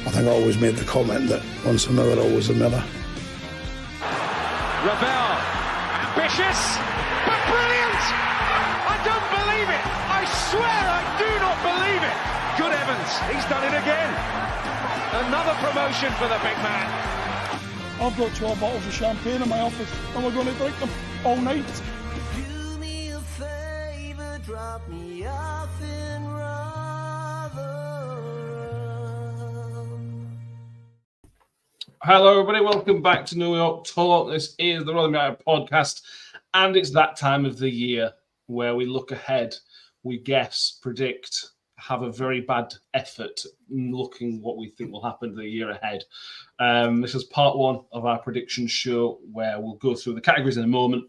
I think I always made the comment that once a mirror, always a mirror. Ravel, ambitious, but brilliant! I don't believe it! I swear I do not believe it! Good heavens, he's done it again! Another promotion for the big man. I've got 12 bottles of champagne in my office and we're going to drink them all night. Do me a favour, drop me off in Rotherham. Hello, everybody. Welcome back to New York Talk. This is the Rotherham podcast, and it's that time of the year where we look ahead, we guess, predict, have a very bad effort looking what we think will happen the year ahead. This is part one of our prediction show where we'll go through the categories in a moment,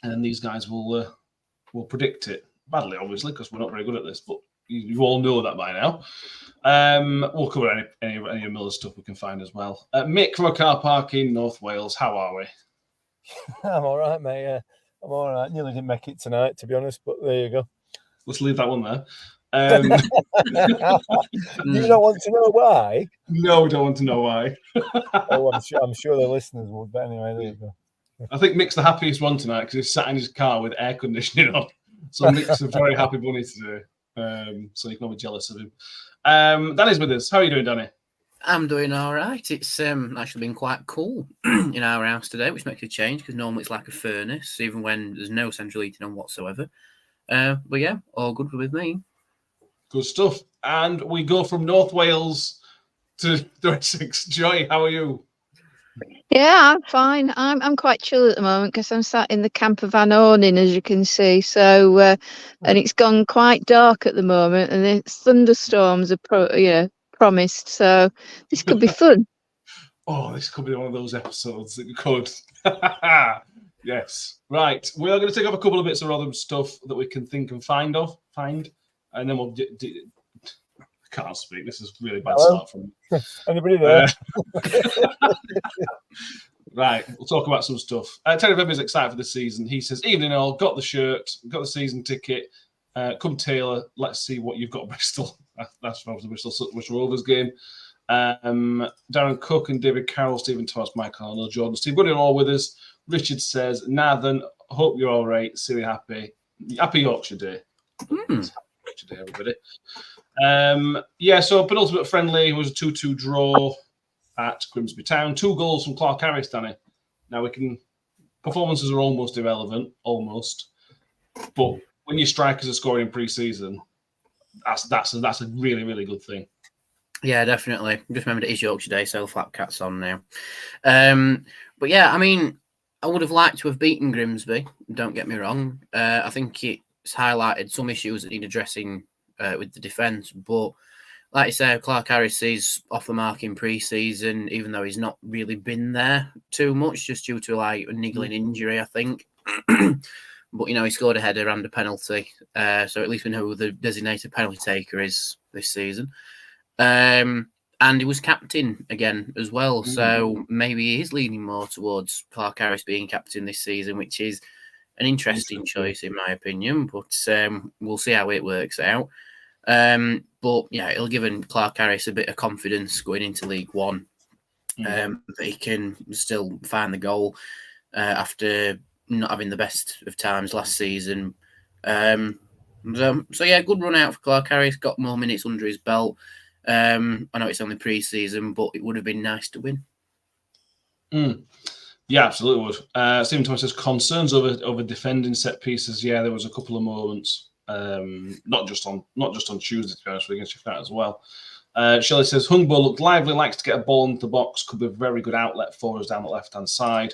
and then these guys will predict it badly, obviously, because we're not very good at this, but you all know that by now. We'll cover any of Miller's stuff we can find as well. Mick from a car park in North Wales, how are we? I'm all right, mate. Yeah, I'm all right. Nearly didn't make it tonight, to be honest, but there you go. Let's leave that one there. You don't want to know why? No, we don't want to know why. Oh, I'm sure the listeners would, but anyway, there you go. I think Mick's the happiest one tonight because he's sat in his car with air conditioning on. So Mick's a very happy bunny today. So you can all be jealous of him. Danny's with us. How are you doing, Danny? I'm doing all right. It's actually been quite cool in our house today, which makes a change because normally it's like a furnace, even when there's no central heating on whatsoever. But yeah, all good with me. Good stuff. And we go from North Wales to the Essex. Joy, how are you? Yeah, I'm fine. I'm quite chill at the moment because I'm sat in the camp of Van Orning, as you can see. So, and it's gone quite dark at the moment, and the thunderstorms are promised. So this could be fun. Oh, this could be one of those episodes that could. Yes. Right. We are going to take off a couple of bits of Rotherham stuff that we can think and find, and then we'll. I can't speak. This is really bad start from me. Anybody there? Right, we'll talk about some stuff. Terry Webber's excited for the season. He says, "Evening all, got the shirt, got the season ticket. Come Taylor, let's see what you've got at Bristol." That's from the Bristol Rovers game. Darren Cook and David Carroll, Stephen Thomas, Michael Arnold, Jordan, Steve Gooding all with us. Richard says, "Nathan, hope you're all right. Silly happy Yorkshire Day." Happy Yorkshire Day, everybody. So penultimate friendly was a 2-2 draw at Grimsby Town. 2 goals from Clark Harris, Danny. Now performances are almost irrelevant, but when your strikers are scoring in pre-season, that's a really, really good thing. Yeah, definitely. Just remembered it is Yorkshire Day, so flap cat's on now. But yeah, I mean, I would have liked to have beaten Grimsby. Don't get me wrong. I think it's highlighted some issues that need addressing with the defence, but like you say, Clark Harris is off the mark in pre-season, even though he's not really been there too much, just due to like a niggling injury, I think. But he scored a header and a penalty, so at least we know who the designated penalty taker is this season. And he was captain again as well, so maybe he is leaning more towards Clark Harris being captain this season, which is an interesting choice in my opinion. But we'll see how it works out. But yeah, it'll give Clark Harris a bit of confidence going into League One. That he can still find the goal after not having the best of times last season. So yeah, good run out for Clark Harris. Got more minutes under his belt. I know it's only pre-season, but it would have been nice to win. Yeah, absolutely would. Stephen Thomas says concerns over defending set pieces. Yeah, there was a couple of moments. Not just on Tuesday, to be honest with you, against that as well. Shelley says Hungbo looked lively, likes to get a ball into the box, could be a very good outlet for us down the left hand side.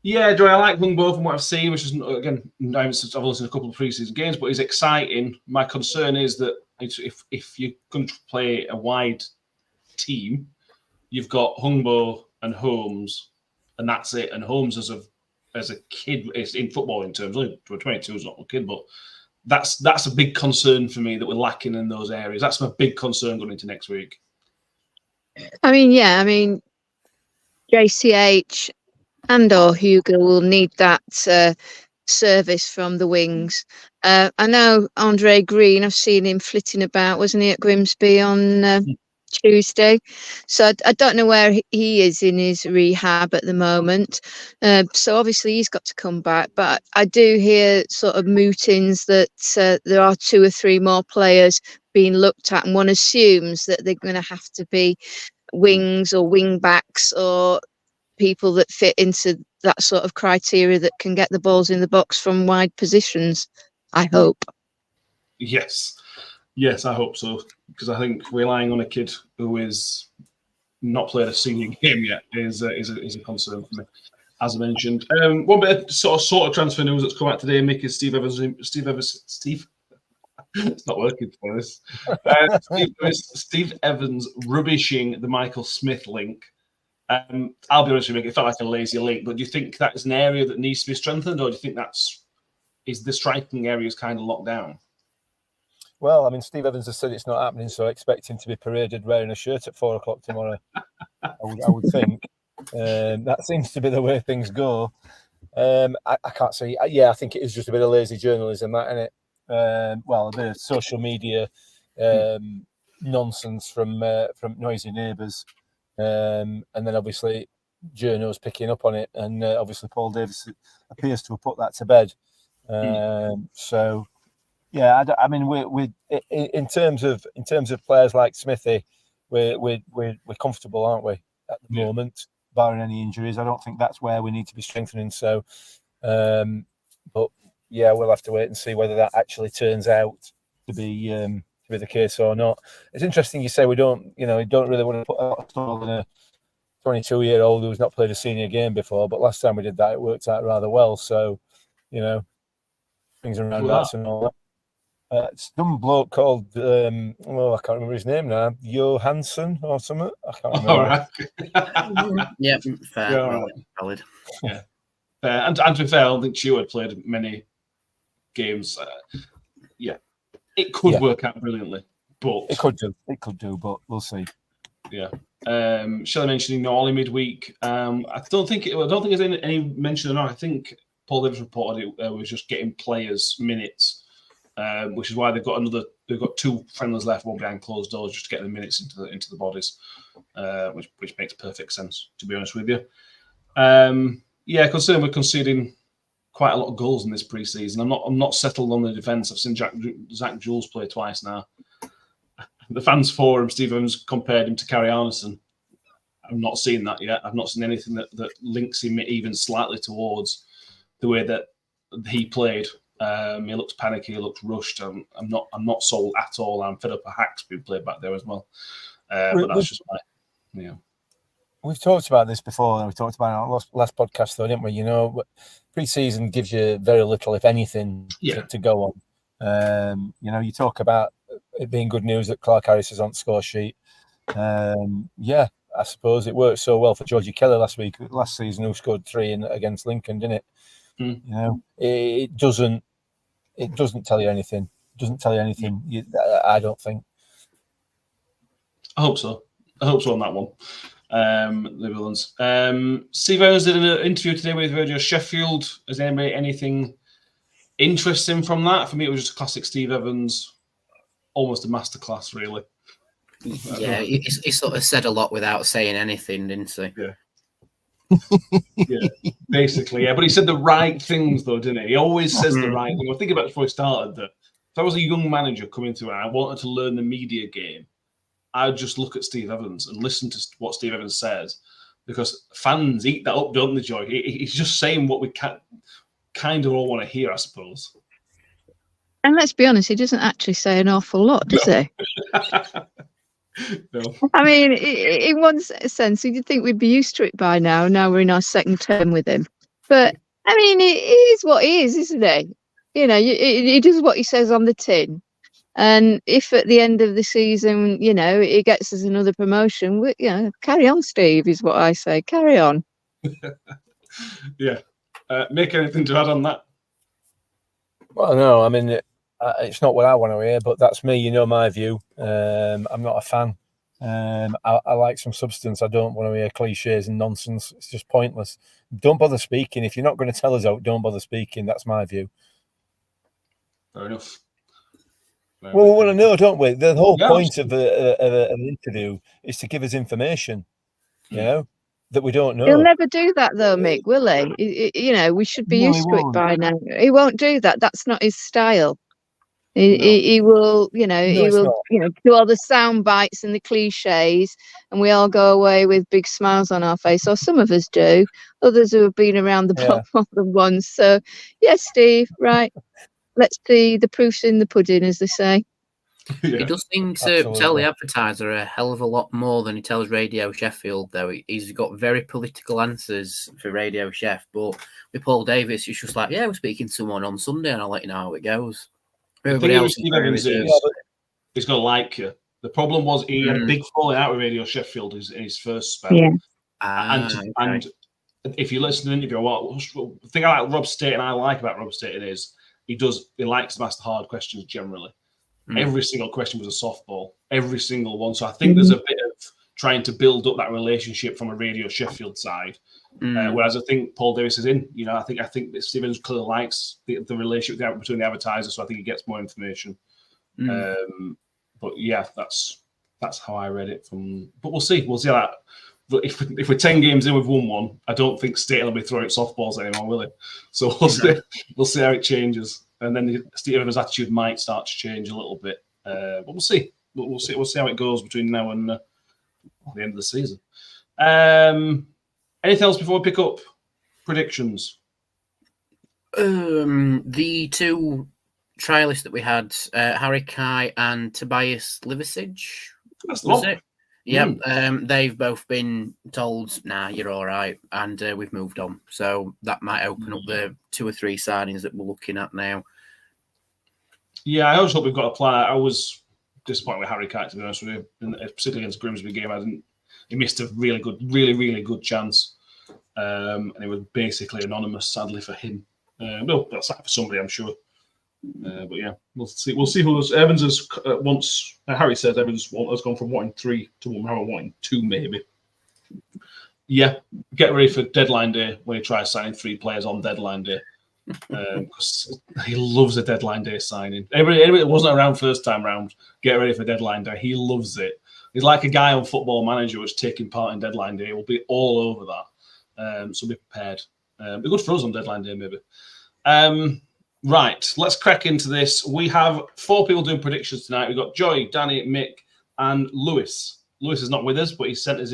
Yeah, Joey, I like Hungbo from what I've seen, which is again, I've only seen a couple of preseason games, but he's exciting. My concern is that if you're going to play a wide team, you've got Hungbo and Holmes, and that's it. And Holmes as a kid is in football in terms, only 22 is not a kid, but that's a big concern for me that we're lacking in those areas. That's my big concern going into next week. I mean, JCH and/or Hugo will need that service from the wings. I know Andre Green, I've seen him flitting about, wasn't he, at Grimsby on Tuesday. So I don't know where he is in his rehab at the moment. So obviously he's got to come back. But I do hear sort of mootings that there are 2 or 3 more players being looked at, and one assumes that they're going to have to be wings or wing backs or people that fit into that sort of criteria that can get the balls in the box from wide positions. I hope. Yes, I hope so, because I think relying on a kid who is not played a senior game yet is a concern for me, as I mentioned. One bit of sort of transfer news that's come out today, Mick, is Steve Evans. It's not working for us. Steve Evans rubbishing the Michael Smith link. I'll be honest with you, Mick, it felt like a lazy link, but do you think that is an area that needs to be strengthened, or do you think is the striking areas kind of locked down? Well, I mean, Steve Evans has said it's not happening, so I expect him to be paraded wearing a shirt at 4 o'clock tomorrow. I would think. That seems to be the way things go. I can't see. Yeah, I think it is just a bit of lazy journalism, that, isn't it? Well, a bit of social media nonsense from noisy neighbours, and then obviously journos picking up on it, and obviously Paul Davis appears to have put that to bed. So. Yeah, I mean, we in terms of players like Smithy, we're comfortable, aren't we, at the moment, barring any injuries? I don't think that's where we need to be strengthening. So, but yeah, we'll have to wait and see whether that actually turns out to be the case or not. It's interesting you say we don't really want to put a lot of stock in a 22-year-old who's not played a senior game before. But last time we did that, it worked out rather well. So, things around that and all that. Some bloke called, I can't remember his name now, 𝐁𝐿 or something. I can't remember. All right. Yeah, fair. Yeah, all right. Valid. Yeah. And to be fair, I don't think Chu had played many games. It could work out brilliantly, but it could do, but we'll see. Yeah. Shelley mentioning Norley midweek. I don't think there's any mention of that. I think Paul Davis reported it was just getting players minutes. Which is why they've got 2 friendlies left, one behind closed doors, just to get the minutes into the bodies, which makes perfect sense, to be honest with you. Concerned we're conceding quite a lot of goals in this pre-season. I'm not settled on the defence. I've seen Zach Jules play twice now. The fans forum, Steve Evans compared him to Carrie Arneson. I've not seen that yet. I've not seen anything that links him even slightly towards the way that he played. He looks panicky. He looks rushed. I'm not sold at all. I'm fed up of Hacks being played back there as well. But that's just my. We've talked about this before. We talked about it on our last podcast, though, didn't we? Pre-season gives you very little, if anything, to go on. You talk about it being good news that Clark Harris is on the score sheet. I suppose it worked so well for Georgie Kelly last season, who scored 3 against Lincoln, didn't it? It doesn't tell you anything. It doesn't tell you anything. I don't think. I hope so on that one. The villains. Steve Evans did an interview today with Radio Sheffield. Is anybody anything interesting from that? For me, it was just a classic Steve Evans, almost a masterclass, really. Yeah, he sort of said a lot without saying anything, didn't he? Yeah. Yeah, basically, yeah. But he said the right things, though, didn't he? He always says the right thing. I was thinking about it before he started that if I was a young manager coming through and I wanted to learn the media game, I'd just look at Steve Evans and listen to what Steve Evans says, because fans eat that up, don't they, Joy? He's just saying what we kind of all want to hear, I suppose. And let's be honest, he doesn't actually say an awful lot, does he? No. I mean, in one sense, you'd think we'd be used to it by now. Now we're in our second term with him. But, I mean, it is what he is, isn't he? He does what he says on the tin. And if at the end of the season, it gets us another promotion, carry on, Steve, is what I say. Carry on. Yeah. Make anything to add on that? Well, no, I mean, it's not what I want to hear, but that's me. My view. I'm not a fan. I like some substance. I don't want to hear cliches and nonsense. It's just pointless. Don't bother speaking. If you're not going to tell us out, don't bother speaking. That's my view. Fair enough. Well, we want to know, don't we? The whole Yeah, point of an interview is to give us information, you know, that we don't He'll know. never do that though, Mick, will he? You know, we should be No, he used to it won't. by now. He won't do that. That's not his style. He, No. he will, you know, No, he it's will, not. you know, do all the sound bites and the cliches, and we all go away with big smiles on our face. Or some of us do. Others who have been around the block more than once. So, yes, Steve, right. Let's see the proof's in the pudding, as they say. Yeah. He does seem to tell the advertiser a hell of a lot more than he tells Radio Sheffield, though. He's got very political answers for Radio Chef, but with Paul Davis, it's just like, yeah, we're speaking to someone on Sunday, and I'll let you know how it goes. Everybody else is very reserved. He's going to like you. The problem was he had a big falling out with Radio Sheffield in his first spell. Yeah. And if you listen to the interview, the thing I like Rob Staten, I like about Rob Staten is he likes to ask the hard questions generally. Every single question was a softball, every single one. So I think there's a bit of trying to build up that relationship from a Radio Sheffield side, whereas I think Paul Davis is in. You know, I think that Stevens clearly likes the relationship between the advertisers, so I think he gets more information. But yeah, that's how I read it. But we'll see how that. But if we're 10 games in, we've won one. I don't think Staten will be throwing softballs anymore, will he? So we'll see how it changes. And then Steve Evans' attitude might start to change a little bit, but we'll see. We'll see how it goes between now and the end of the season. Anything else before we pick up predictions? The two trialists that we had, Harry Kai and Tobias Liversidge, was it? Yeah, they've both been told, "Nah, you're all right," and we've moved on. So that might open up the 2 or 3 signings that we're looking at now. Yeah, I always hope we've got a plan. I was disappointed with Harry Kite, to be honest with you, particularly against Grimsby game. He missed a really good chance, and it was basically anonymous, sadly for him. Well, that's for somebody, I'm sure. But yeah, we'll see who else. Evans has Harry says Evans has gone from wanting 3 to wanting 2, maybe. Yeah, get ready for deadline day when he tries signing 3 players on deadline day, because he loves a deadline day signing. Anybody that wasn't around first time round, get ready for deadline day. He loves it. He's like a guy on Football Manager who's taking part in deadline day. He'll be all over that. So be prepared. Be good for us on deadline day, maybe. Right, let's crack into this. We have 4 people doing predictions tonight. We've got Joy, Danny, Mick, and Lewis. Lewis is not with us, but he sent us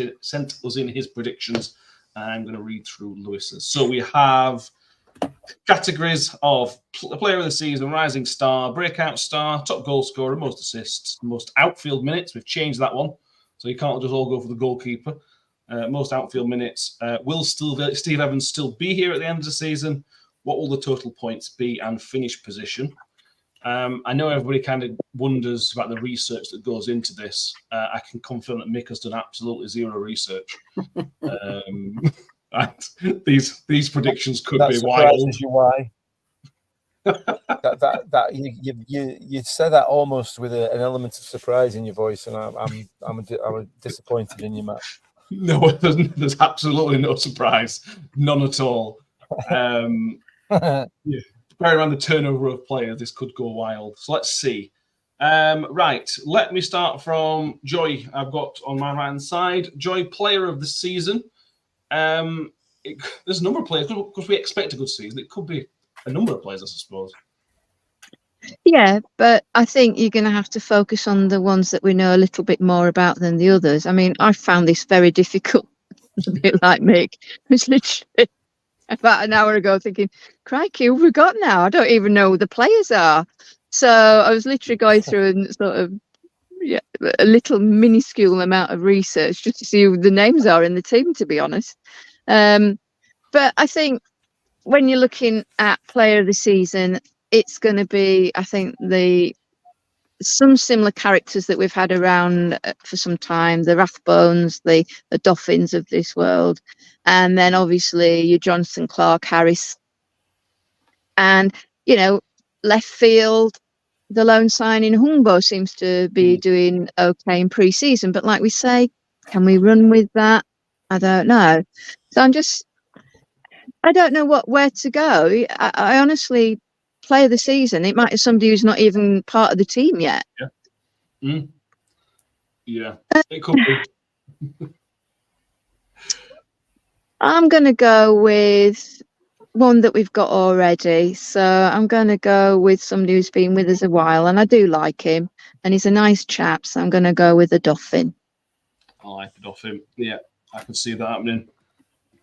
in his predictions. I'm going to read through Lewis's. So we have categories of player of the season, rising star, breakout star, top goal scorer, most assists, most outfield minutes. We've changed that one, so you can't just all go for the goalkeeper. Most outfield minutes. Will Steve Evans still be here at the end of the season? What will the total points be and finish position? I know everybody kind of wonders about the research that goes into this. I can confirm that Mick has done absolutely 0 research. These predictions could be wild. You why? You said that almost with an element of surprise in your voice, and I'm disappointed in you, Matt. No, there's absolutely no surprise, none at all. Yeah. Bear around the turnover of players, this could go wild. So let's see. Right, let me start from Joy. I've got on my right-hand side, Joy, player of the season. There's a number of players, because we expect a good season. It could be a number of players, I suppose. Yeah, but I think you're going to have to focus on the ones that we know a little bit more about than the others. I mean, I found this very difficult, a bit like Mick. It was literally about an hour ago thinking, crikey, who have we got now? I don't even know who the players are. So I was literally going through and sort of a little minuscule amount of research just to see who the names are in the team, to be honest. But I think when you're looking at player of the season, it's going to be, I think, some similar characters that we've had around for some time, the Rathbones, the Dolphins of this world, and then obviously your Johnson, Clark, Harris, and, you know, left field, the loan signing, 𝐿𝐿 seems to be doing okay in pre-season, but like we say, can we run with that? I don't know. So I don't know where to go. I honestly player of the season, it might be somebody who's not even part of the team yet. Yeah. Yeah, it could be. I'm going to go with one that we've got already. So I'm going to go with somebody who's been with us a while, and I do like him, and he's a nice chap. So I'm going to go with a Dolphin. I like the Dolphin. Yeah, I can see that happening.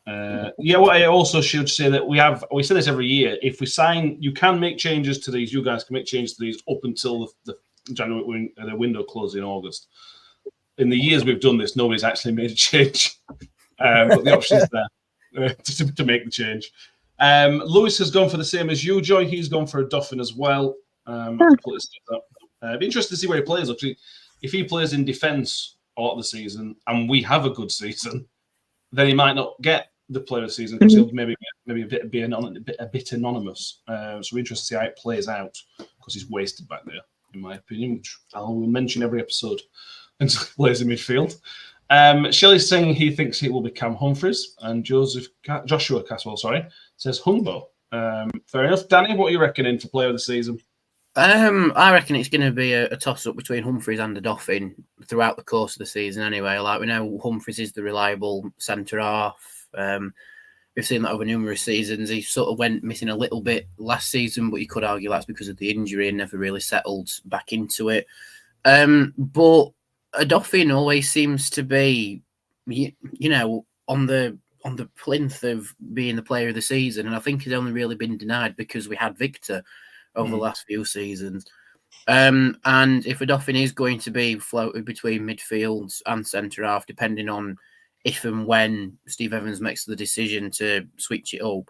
Yeah, well, I also should say that we say this every year. If we sign, you can make changes to these. You guys can make changes to these up until the January the window closes in August. In the years we've done this, nobody's actually made a change, but the option is there to make the change. Lewis has gone for the same as you, Joy. He's gone for a Dolphin as well. It'd be interesting to see where he plays. Actually, if he plays in defence all of the season and we have a good season, then he might not get the player of the season because he'll maybe a bit anonymous. So we're interested to see how it plays out because he's wasted back there, in my opinion, which I will mention every episode until he plays in midfield. Shelley's saying he thinks it will be Cam Humphreys, and Joshua Caswell, says Humbo. Fair enough. Danny, what are you reckoning for player of the season? I reckon it's going to be a toss-up between Humphreys and the Dolphin throughout the course of the season anyway. Like, we know Humphreys is the reliable centre-half. We've seen that over numerous seasons. He sort of went missing a little bit last season, but you could argue that's because of the injury and never really settled back into it. But a Dolphin always seems to be, on the plinth of being the player of the season, and I think he's only really been denied because we had Victor over the last few seasons. And if a Dolphin is going to be floated between midfield and centre-half, depending on if and when Steve Evans makes the decision to switch it up,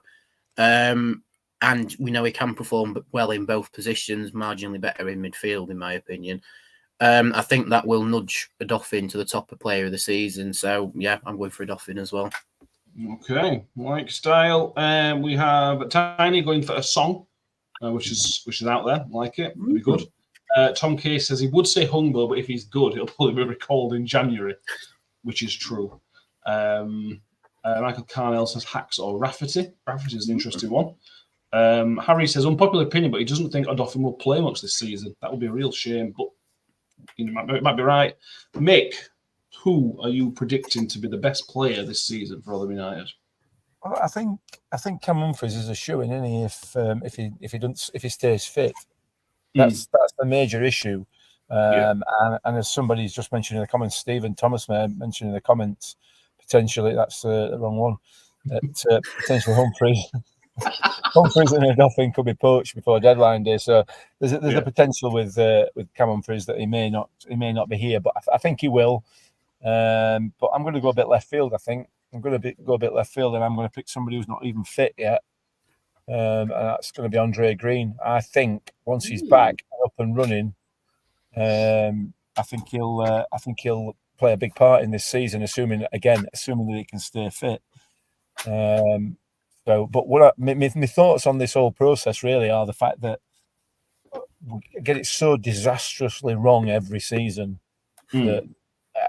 and we know he can perform well in both positions, marginally better in midfield, in my opinion, I think that will nudge a Dolphin to the top of player of the season. So, yeah, I'm going for a Dolphin as well. Okay, like style. We have Tiny going for a song. Which is out there. Like it. It'll be good. Tom K says he would say Humbo, but if he's good, he'll probably be recalled in January, which is true. Michael Carnell says Hacks or Rafferty. Rafferty is an interesting one. Harry says unpopular opinion, but he doesn't think Odoffin will play much this season. That would be a real shame, but it might be right. Mick, who are you predicting to be the best player this season for Rotherham United? Well, I think Cam Humphreys is a shoo-in, isn't he? If he stays fit, that's the major issue. And as somebody's just mentioned in the comments, Stephen Thomas mentioned in the comments, potentially that's the wrong one. That potentially Humphreys and a Dolphin could be poached before deadline day. So there's a potential with Cam Humphreys that he may not be here, but I think he will. But I'm going to go a bit left field. I think I'm going to go a bit left field, and I'm going to pick somebody who's not even fit yet, and that's going to be Andre Green. I think once he's back up and running, I think he'll play a big part in this season, assuming that he can stay fit. But my thoughts on this whole process really are the fact that we get it so disastrously wrong every season that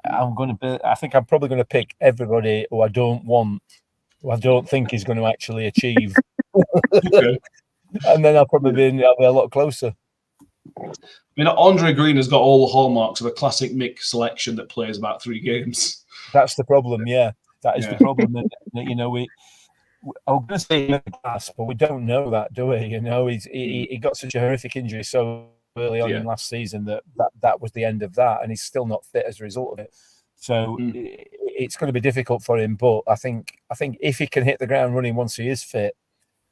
I think I'm probably going to pick everybody who I don't think is going to actually achieve. Okay. And then I'll be a lot closer. I mean, Andre Green has got all the hallmarks of a classic Mick selection that plays about 3 games. That's the problem, yeah. That is the problem. That, I'm going to say gas, but we don't know that, do we? He got such a horrific injury so early on in last season that was the end of that, and he's still not fit as a result of it. So it's going to be difficult for him. But I think if he can hit the ground running once he is fit,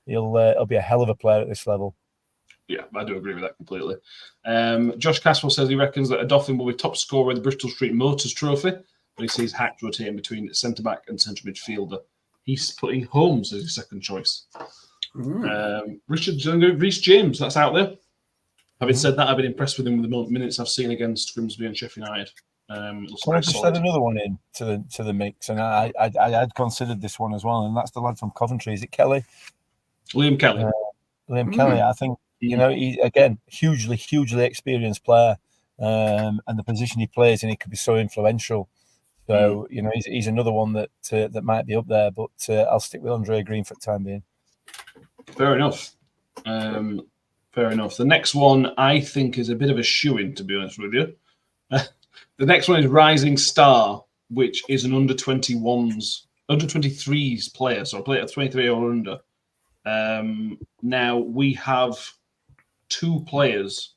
he'll be a hell of a player at this level. Yeah, I do agree with that completely. Josh Caswell says he reckons that a Dolphin will be top scorer of the Bristol Street Motors Trophy, but he sees Hack rotating between centre back and central midfielder. He's putting Holmes as his second choice. Reece James, that's out there. Having said that, I've been impressed with him with the minutes I've seen against Grimsby and Sheffield United. I just add another one in to the mix, and I had considered this one as well, and that's the lad from Coventry. Is it Kelly? Liam Kelly. Liam Kelly. I think he again hugely experienced player, and the position he plays in, he could be so influential. So he's another one that might be up there, but I'll stick with Andre Green for the time being. Fair enough. Fair enough. The next one I think is a bit of a shoo-in, to be honest with you. The next one is Rising Star, which is an under 23s player, so a player of 23 or under. Now we have 2 players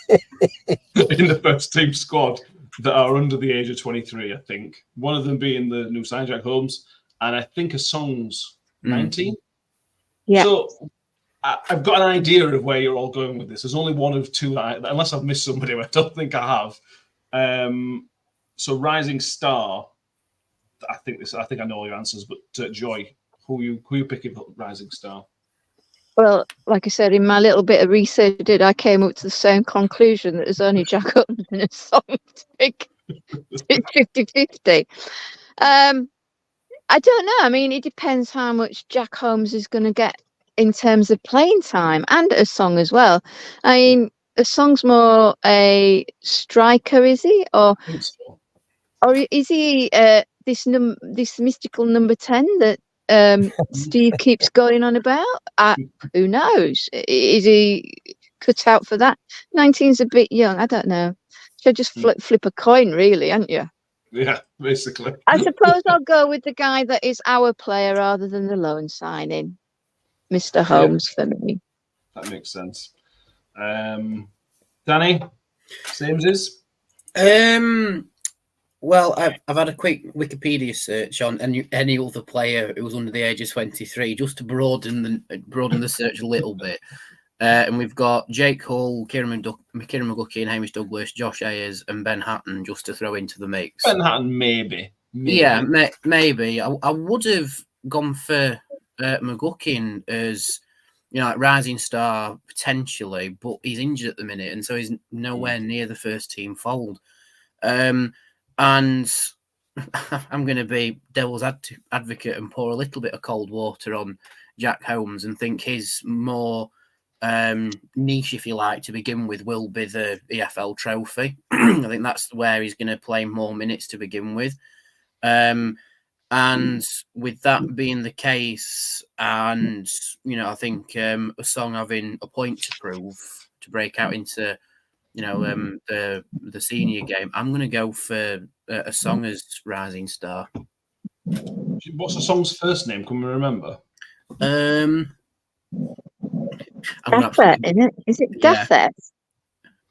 in the first team squad that are under the age of 23, I think. One of them being the new sign, Jack Holmes, and I think a song's 19. Yeah. So I've got an idea of where you're all going with this. There's only one of 2, unless I've missed somebody, I don't think I have. So Rising Star, I think I know all your answers, but Joy, who you picking for Rising Star? Well, like I said, in my little bit of research I did, I came up to the same conclusion that there's only Jack Holmes in a song to pick. It's 50-50. I don't know. I mean, it depends how much Jack Holmes is going to get in terms of playing time and a song as well. I mean, a song's more a striker, is he? Or is he this mystical number 10 that Steve keeps going on about? Who knows? Is he cut out for that? 19's a bit young. I don't know. Should just flip a coin, really, aren't you? Yeah, basically. I suppose I'll go with the guy that is our player rather than the loan signing, Mr. Holmes, for me. That makes sense. Danny, same as? Well, I've had a quick Wikipedia search on any other player who was under the age of 23, just to broaden the search a little bit. And we've got Jake Hull, Kieran McGuckie, and Hamish Douglas, Josh Ayers, and Ben Hatton, just to throw into the mix. Ben Hatton, maybe. Yeah, maybe. I would have gone for McGuckie as, like Rising Star potentially, but he's injured at the minute, and so he's nowhere near the first team fold. And I'm going to be devil's advocate and pour a little bit of cold water on Jack Holmes and think he's more niche, if you like, to begin with, will be the EFL trophy. I think that's where he's going to play more minutes to begin with. And with that being the case, and I think a song having a point to prove to break out into the senior game, I'm going to go for a song as Rising Star. What's the song's first name? Can we remember? Daffet, isn't it? Is it Daffet?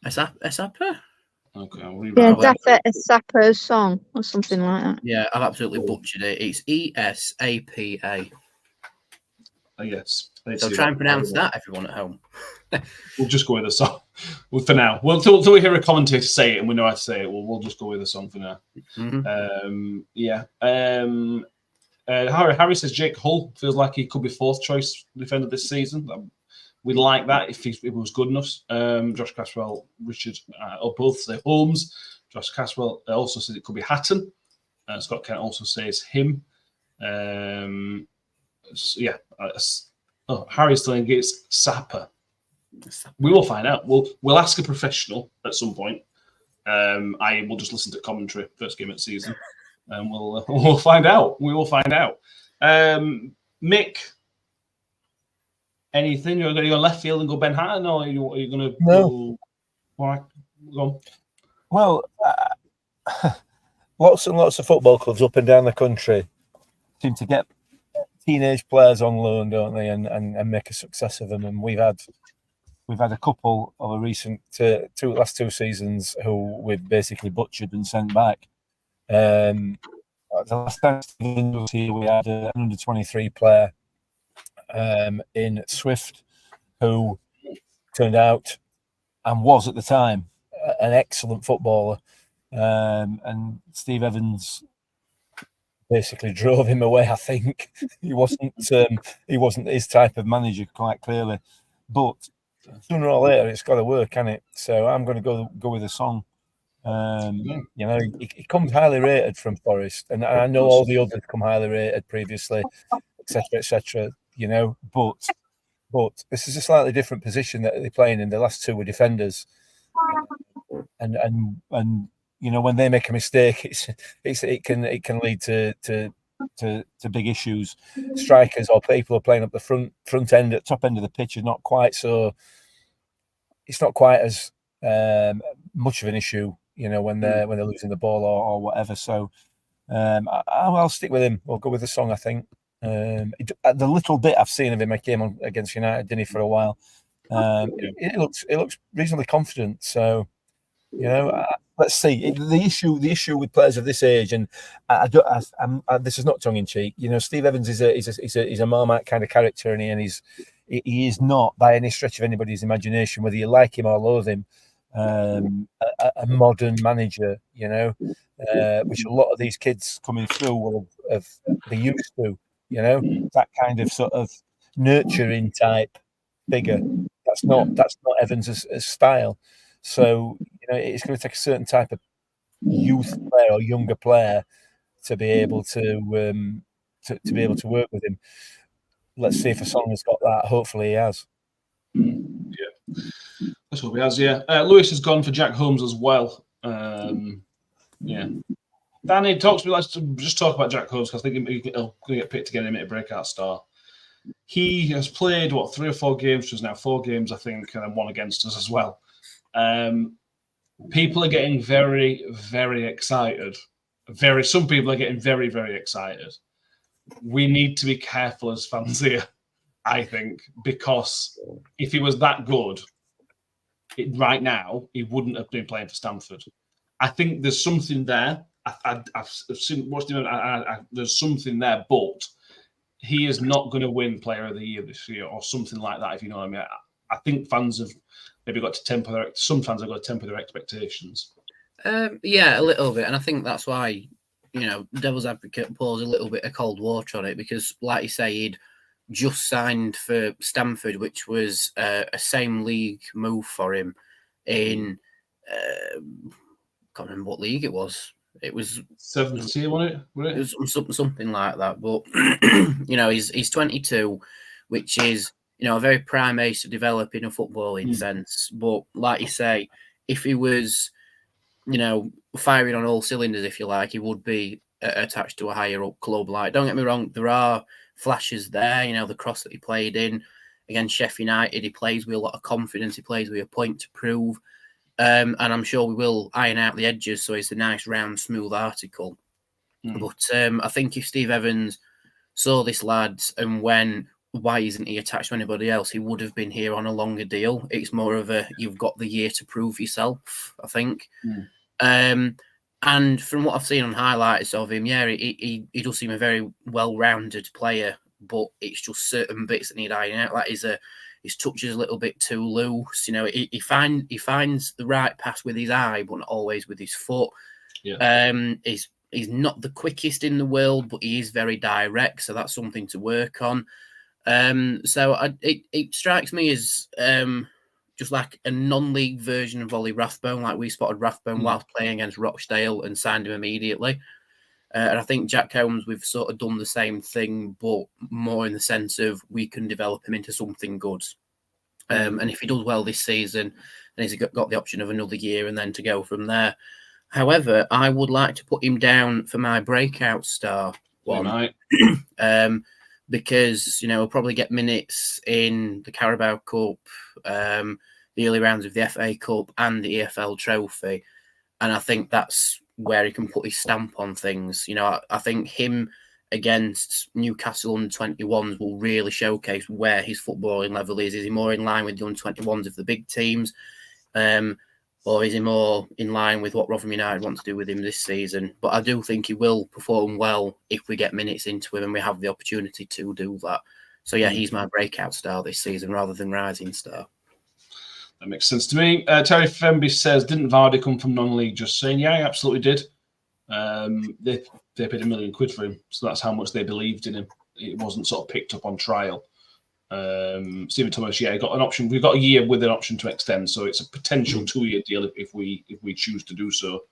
Esapa? Okay. Yeah, Daffet Esapa's song or something like that. Yeah, I've absolutely butchered it. It's ESAPA. Yes. So try and pronounce that, everyone at home. We'll just go with the song for now. Well, till we hear a commentator say it and we know how to say it, we'll just go with the song for now. Harry says Jake Hull feels like he could be 4th choice defender this season. We'd like that if he was good enough. Josh Caswell, Richard, both say Holmes. Josh Caswell also says it could be Hatton. Scott Kent also says him. Harry's telling it's Sapper. We will find out. We'll ask a professional at some point. I will just listen to commentary first game of the season, and we'll find out. We will find out. Mick, anything? You're going to go left field and go Ben Hatton, or are you going to go? All right, go on. Well, lots and lots of football clubs up and down the country seem to get teenage players on loan, don't they, and make a success of them. And we've had a couple of a recent last 2 seasons who we've basically butchered and sent back. The last time was here, we had an under 23 player in Swift who turned out and was at the time an excellent footballer, and Steve Evans basically drove him away. I think he wasn't his type of manager, quite clearly, but sooner or later it's got to work, can it? So I'm going to go with a song. He comes highly rated from Forest, and I know all the others come highly rated previously, etc. But this is a slightly different position that they're playing in. The last 2 were defenders, and when they make a mistake, it can lead to big issues. Strikers or people who are playing up the front end at top end of the pitch are not quite so it's not quite as much of an issue, when they're losing the ball or whatever. So I'll stick with him. I'll go with the Song, I think. The little bit I've seen of him, I came on against United, didn't he, for a while. It looks reasonably confident. So let's see. The issue with players of this age, and this is not tongue in cheek. Steve Evans is a Marmite kind of character, and he is not by any stretch of anybody's imagination, whether you like him or loathe him, a modern manager. Which a lot of these kids coming through will have be used to. That kind of sort of nurturing type figure. That's not Evans' style. So it's going to take a certain type of youth player or younger player to be able to be able to work with him. Let's see if a Song has got that. Hopefully he has. Yeah, let's hope he has. Yeah, Lewis has gone for Jack Holmes as well. Yeah. Danny, talks to me. Let's just talk about Jack Holmes, because I think he'll get picked again and make a breakout star. He has played 3 or 4 games for us now, 4 games I think, and then 1 against us as well. People are getting very, very excited. Some people are getting very, very excited. We need to be careful as fans here, I think, because if he was that good right now, he wouldn't have been playing for Stamford. I think there's something there. I've watched him. There's something there, but he is not going to win Player of the Year this year or something like that. If you know what I mean. I think fans have maybe got to temper. Some fans have got to temper their expectations. Yeah, a little bit, and I think that's why devil's advocate pours a little bit of cold water on it, because, like you say, he'd just signed for Stamford, which was a same league move for him in. Can't remember what league it was. It was 7th tier, wasn't it? It was something like that. But he's 22, which is a very prime age to develop in a footballing sense. But like you say, if he was firing on all cylinders, if you like, he would be attached to a higher up club. Like, don't get me wrong, there are flashes there. The cross that he played in against Sheffield United, he plays with a lot of confidence. He plays with a point to prove. And I'm sure we will iron out the edges, so it's a nice, round, smooth article. But I think if Steve Evans saw this lad and why isn't he attached to anybody else, he would have been here on a longer deal. It's more of you've got the year to prove yourself, I think. And from what I've seen on highlights of him, yeah, he does seem a very well-rounded player, but it's just certain bits that need ironing out. Like his touch is a little bit too loose. He finds the right pass with his eye, but not always with his foot. Yeah. He's not the quickest in the world, but he is very direct, so that's something to work on. So it strikes me as just like a non-league version of Ollie Rathbone. Like, we spotted Rathbone whilst playing against Rochdale and signed him immediately. And I think Jack Holmes, we've sort of done the same thing, but more in the sense of we can develop him into something good. And if he does well this season, then he's got the option of another year and then to go from there. However, I would like to put him down for my breakout star one. Because, he'll probably get minutes in the Carabao Cup, the early rounds of the FA Cup and the EFL Trophy. And I think that's where he can put his stamp on things. I think him against Newcastle under-21s will really showcase where his footballing level is. Is he more in line with the under-21s of the big teams? Or is he more in line with what Rotherham United want to do with him this season? But I do think he will perform well if we get minutes into him and we have the opportunity to do that. So, yeah, he's my breakout star this season rather than rising star. That makes sense to me. Terry Femby says, didn't Vardy come from non-league? Just saying, yeah, he absolutely did. They paid £1 million for him, so that's how much they believed in him. It wasn't sort of picked up on trial. Stephen Thomas, yeah, got an option. We've got a year with an option to extend, so it's a potential 2-year deal if we choose to do so.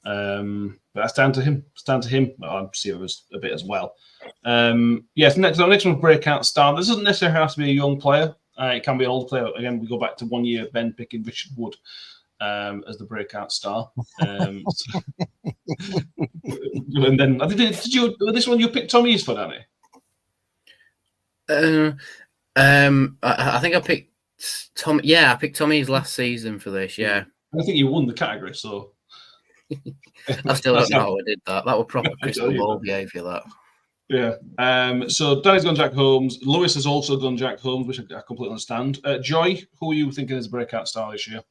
But that's down to him. It's down to him. I'll see it a bit as well. Yes, next one, breakout star. This doesn't necessarily have to be a young player. It can be an older player. Again, we go back to 1 year, Ben picking Richard Wood as the breakout star. And then did you this one you picked Tom East for, Danny? I think I picked Tom. Yeah, I picked Tommy's last season for this. Yeah, I think you won the category, so I still don't know how I did that. That was proper crystal ball behaviour. That. Yeah. So Danny's gone Jack Holmes. Lewis has also gone Jack Holmes, which I completely understand. Joy, who are you thinking is breakout star this year?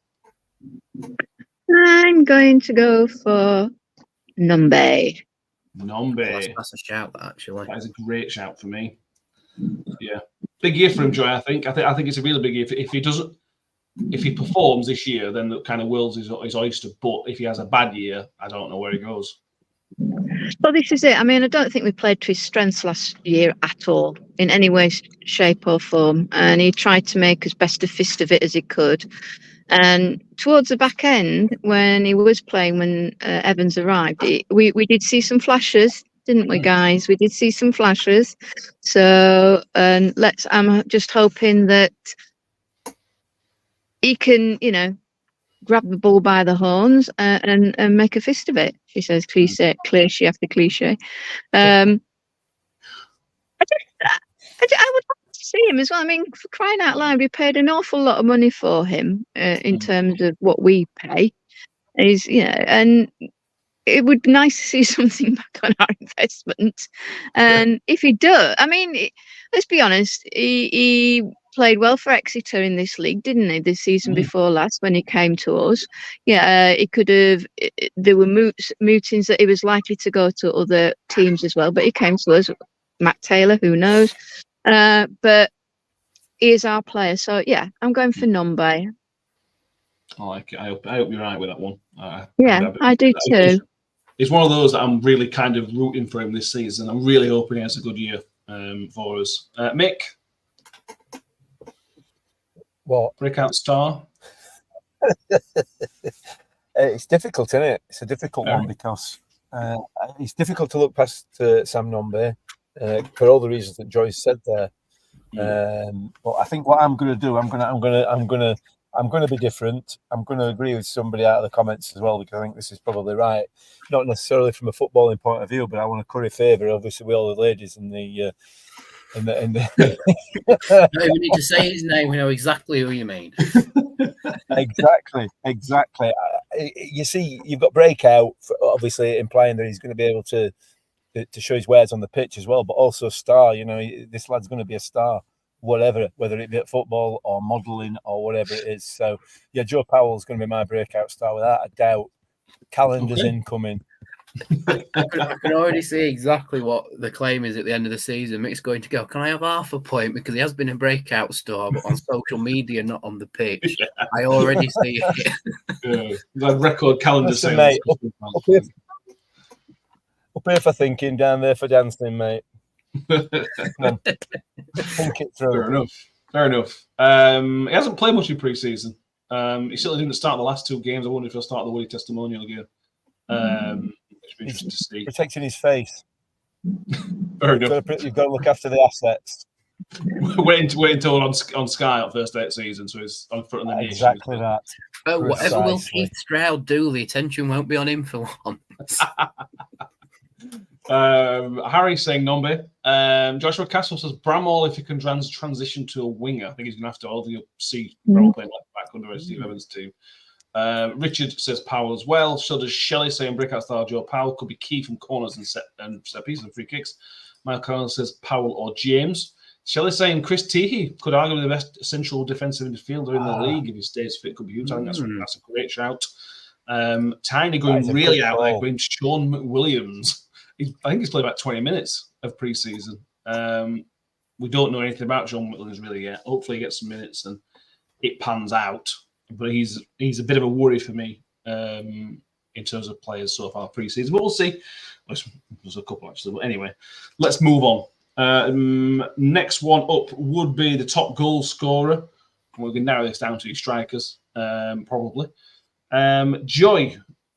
I'm going to go for Nombe. Nombe. That's a shout, actually. That is a great shout for me. Yeah, big year for him, Joy. I think it's a really big year. If he performs this year, then the kind of world's his oyster. But if he has a bad year, I don't know where he goes. Well, this is it. I mean, I don't think we played to his strengths last year at all, in any way, shape, or form. And he tried to make as best a fist of it as he could. And towards the back end, when he was playing, when Evans arrived, we did see some flashes, didn't we, guys? We did see some flashes. So, I'm just hoping that he can, grab the bull by the horns and make a fist of it. She says cliche after cliche. I would like to see him as well. I mean, for crying out loud, we paid an awful lot of money for him in terms of what we pay. And it would be nice to see something back on our investment. And if he does, I mean, let's be honest, he played well for Exeter in this league, didn't he? This season before last, when he came to us, he could have. There were mootings that he was likely to go to other teams as well, but he came to us. Matt Taylor, who knows? But he is our player, so yeah, I'm going for Nombe. I like it. I hope you're right with that one. I do too. It's one of those that I'm really kind of rooting for him this season. I'm really hoping he has a good year for us. Mick. What? Breakout star? It's difficult, isn't it? It's a difficult one because it's difficult to look past Sam Nombe for all the reasons that Joyce said there. But I think what I'm going to do, I'm going to be different. I'm going to agree with somebody out of the comments as well, because I think this is probably right. Not necessarily from a footballing point of view, but I want to curry favour, obviously, with all the ladies in the. No, we need to say his name. We know exactly who you mean. Exactly. You see, you've got breakout, obviously implying that he's going to be able to show his wares on the pitch as well, but also star. This lad's going to be a star, whether it be at football or modelling or whatever it is. So, yeah, Joe Powell's going to be my breakout star without a doubt. Calendar's incoming. I can already see exactly what the claim is at the end of the season. Mick's going to go, can I have half a point? Because he has been a breakout star, but on social media, not on the pitch. Yeah. I already see it. The record calendar sales. Mate, up here for thinking, down there for dancing, mate. Think it through. Fair enough. He hasn't played much in pre-season. He certainly didn't start the last two games. I wonder if he'll start the Woody testimonial again. Interesting to see. Protecting his face. Fair enough. You've got to look after the assets. wait until on Sky at first day of season, so he's on front of the nation. Exactly that. But whatever will Keith Stroud do, the attention won't be on him for once. Harry's saying Nombe. Joshua Castle says Bramall, if he can transition to a winger. I think he's going to have to. You'll see Bramall playing left back under Steve Evans' team. Richard says Powell as well. So does Shelley, saying breakout star Joe Powell could be key from corners and set pieces and free kicks. Michael Connell says Powell or James. Shelley saying Chris Teehee could argue the best central defensive midfielder in the league if he stays fit. Could be huge. I think that's a great shout. Tiny going really out there, going Sean McWilliams. I think he's played about 20 minutes of pre-season. We don't know anything about Sean McWilliams really yet. Hopefully he gets some minutes and it pans out. But he's a bit of a worry for me in terms of players so far pre-season. But we'll see. There's a couple actually. But anyway, let's move on. Next one up would be the top goal scorer. We can narrow this down to your strikers, probably. Joy,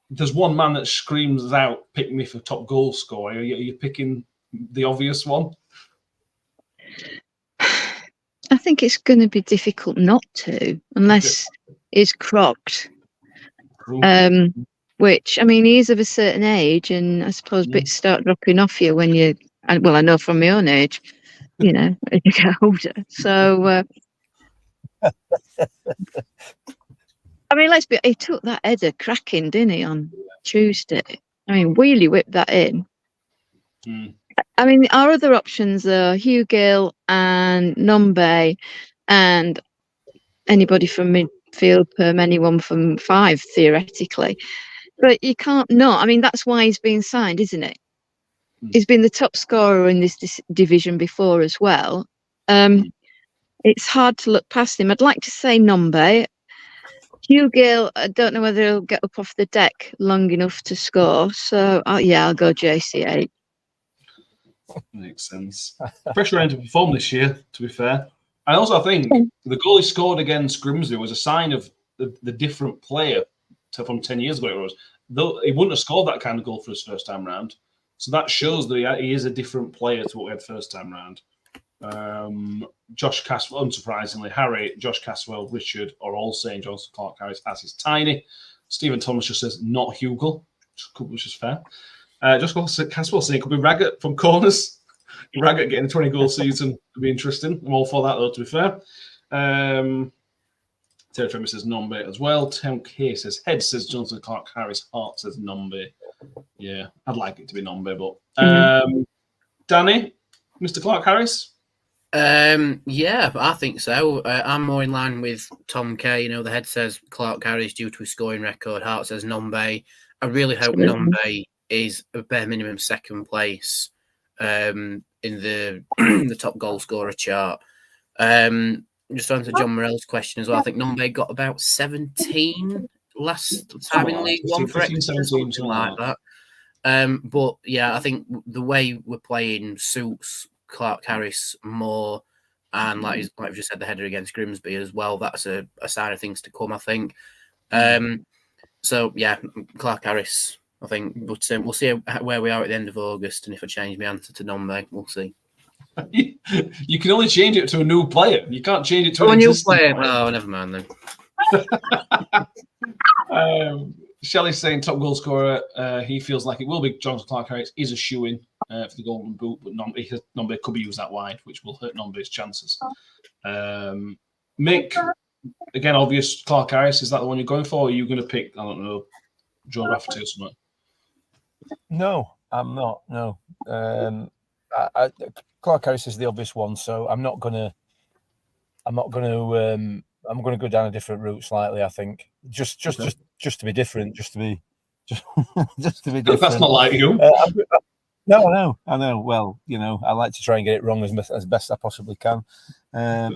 there's one man that screams out, pick me for top goal scorer. Are you picking the obvious one? I think it's going to be difficult not to, unless it's Crocked. Which, I mean, he is of a certain age, and I suppose bits start dropping off you when you, well, I know from my own age, as you get older. So I mean, he took that header cracking, didn't he, on Tuesday? I mean, wheelie whipped that in. I mean, our other options are 𝐿 and Nombe, and anybody from midfield, anyone from 5, theoretically. But you can't not. I mean, that's why he's been signed, isn't it? He's been the top scorer in this division before as well. It's hard to look past him. I'd like to say Nombe. 𝐿, I don't know whether he'll get up off the deck long enough to score. So, yeah, I'll go JCH. Makes sense. Pressure on him to perform this year, to be fair. And also, I think the goal he scored against Grimsby was a sign of the different player from 10 years ago. It was, though he wouldn't have scored that kind of goal for his first time round. So that shows that he is a different player to what we had first time round. Josh Caswell, unsurprisingly, Harry, Josh Caswell, Richard are all saying Jonson Clarke-Harris as is tiny. Stephen Thomas just says not Hugo, which is fair. Josh Caswell saying it could be Raggett from corners. Raggett getting a 20-goal season would be interesting. I'm all for that, though, to be fair. Terry Tremor says Nombe as well. thnk says head, says Jonson Clarke-Harris. Heart says Nombe. Yeah, I'd like it to be Nombe, but Danny, Mr. Clarke-Harris? Yeah, I think so. I'm more in line with Tom K. You know, the head says Clarke-Harris due to his scoring record. Heart says Nombe. I really hope Nombe is a bare minimum second place in the top goal scorer chart. Just on to John Morell's question as well. I think Nombe got about 17 last time in League One for Exeter, something like that. But yeah, I think the way we're playing suits Clarke-Harris more, and like we've just said, the header against Grimsby as well. That's a sign of things to come, I think. So yeah, Clarke-Harris, I think. But we'll see where we are at the end of August, and if I change my answer to Nombe, we'll see. You can only change it to a new player. You can't change it to a new player. Oh, never mind then. Shelley's saying top goal scorer. He feels like it will be Jonson Clarke-Harris. Is a shoe-in for the Golden Boot, but Nombe could be used that wide, which will hurt Nombe's chances. Mick, again, obvious Clarke-Harris. Is that the one you're going for? Or are you going to pick, I don't know, Joe Rafferty or something? No, I'm not. No. Clarke-Harris is the obvious one, so I'm going to go down a different route slightly. I think just to be different, just to be different. That's not like you. No, I know. Well, you know, I like to try and get it wrong as best I possibly can.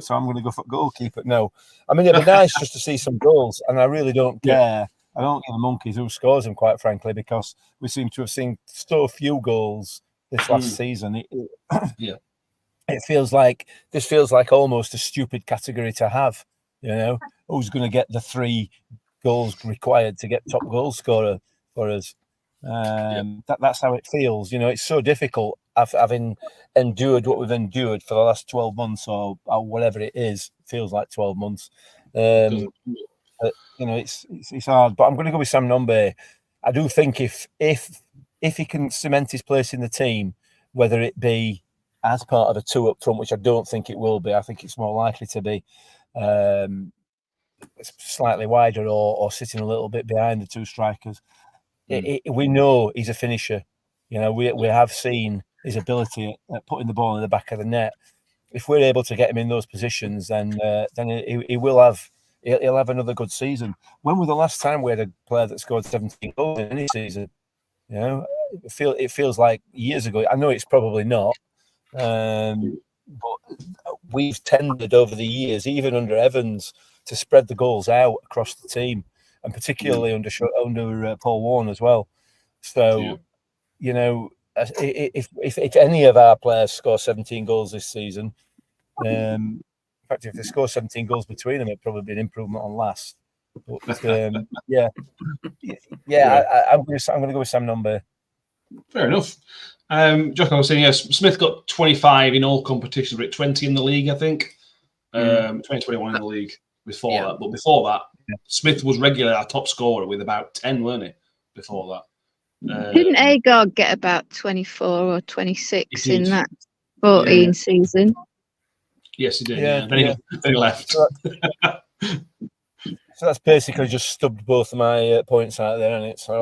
So I'm going to go for goalkeeper. No, I mean it'd be nice just to see some goals, and I really don't care. Yeah. I don't give the monkeys who scores them, quite frankly, because we seem to have seen so few goals this last season. It feels like almost a stupid category to have. You know, who's going to get the 3 goals required to get top goal scorer for us? That's how it feels. You know, it's so difficult having endured what we've endured for the last 12 months or whatever it is. It feels like 12 months. You know, it's hard. But I'm going to go with Sam Nombe. I do think if he can cement his place in the team, whether it be as part of a 2 up front, which I don't think it will be, I think it's more likely to be slightly wider or sitting a little bit behind the 2 strikers. We know he's a finisher. You know, we have seen his ability at putting the ball in the back of the net. If we're able to get him in those positions, then he'll have another good season. When was the last time we had a player that scored 17 goals in any season? You know, it feels like years ago. I know it's probably not, but we've tended over the years, even under Evans, to spread the goals out across the team, and particularly under Paul Warne as well. So, you know, if any of our players score 17 goals this season, in fact, if they score 17 goals between them, it'd probably be an improvement on last. But, I'm going to go with Sam Nombe. Fair enough. Josh, I was saying, yes, Smith got 25 in all competitions, but 20 in the league, I think. 2021 in the league before that. But before that, Smith was regularly our top scorer with about 10, weren't he? Before that. Didn't 𝐿𝐿 get about 24 or 26 in that 14 season? Yes, he did. Yeah, Then he left. So that's basically just stubbed both of my points out there, isn't it? So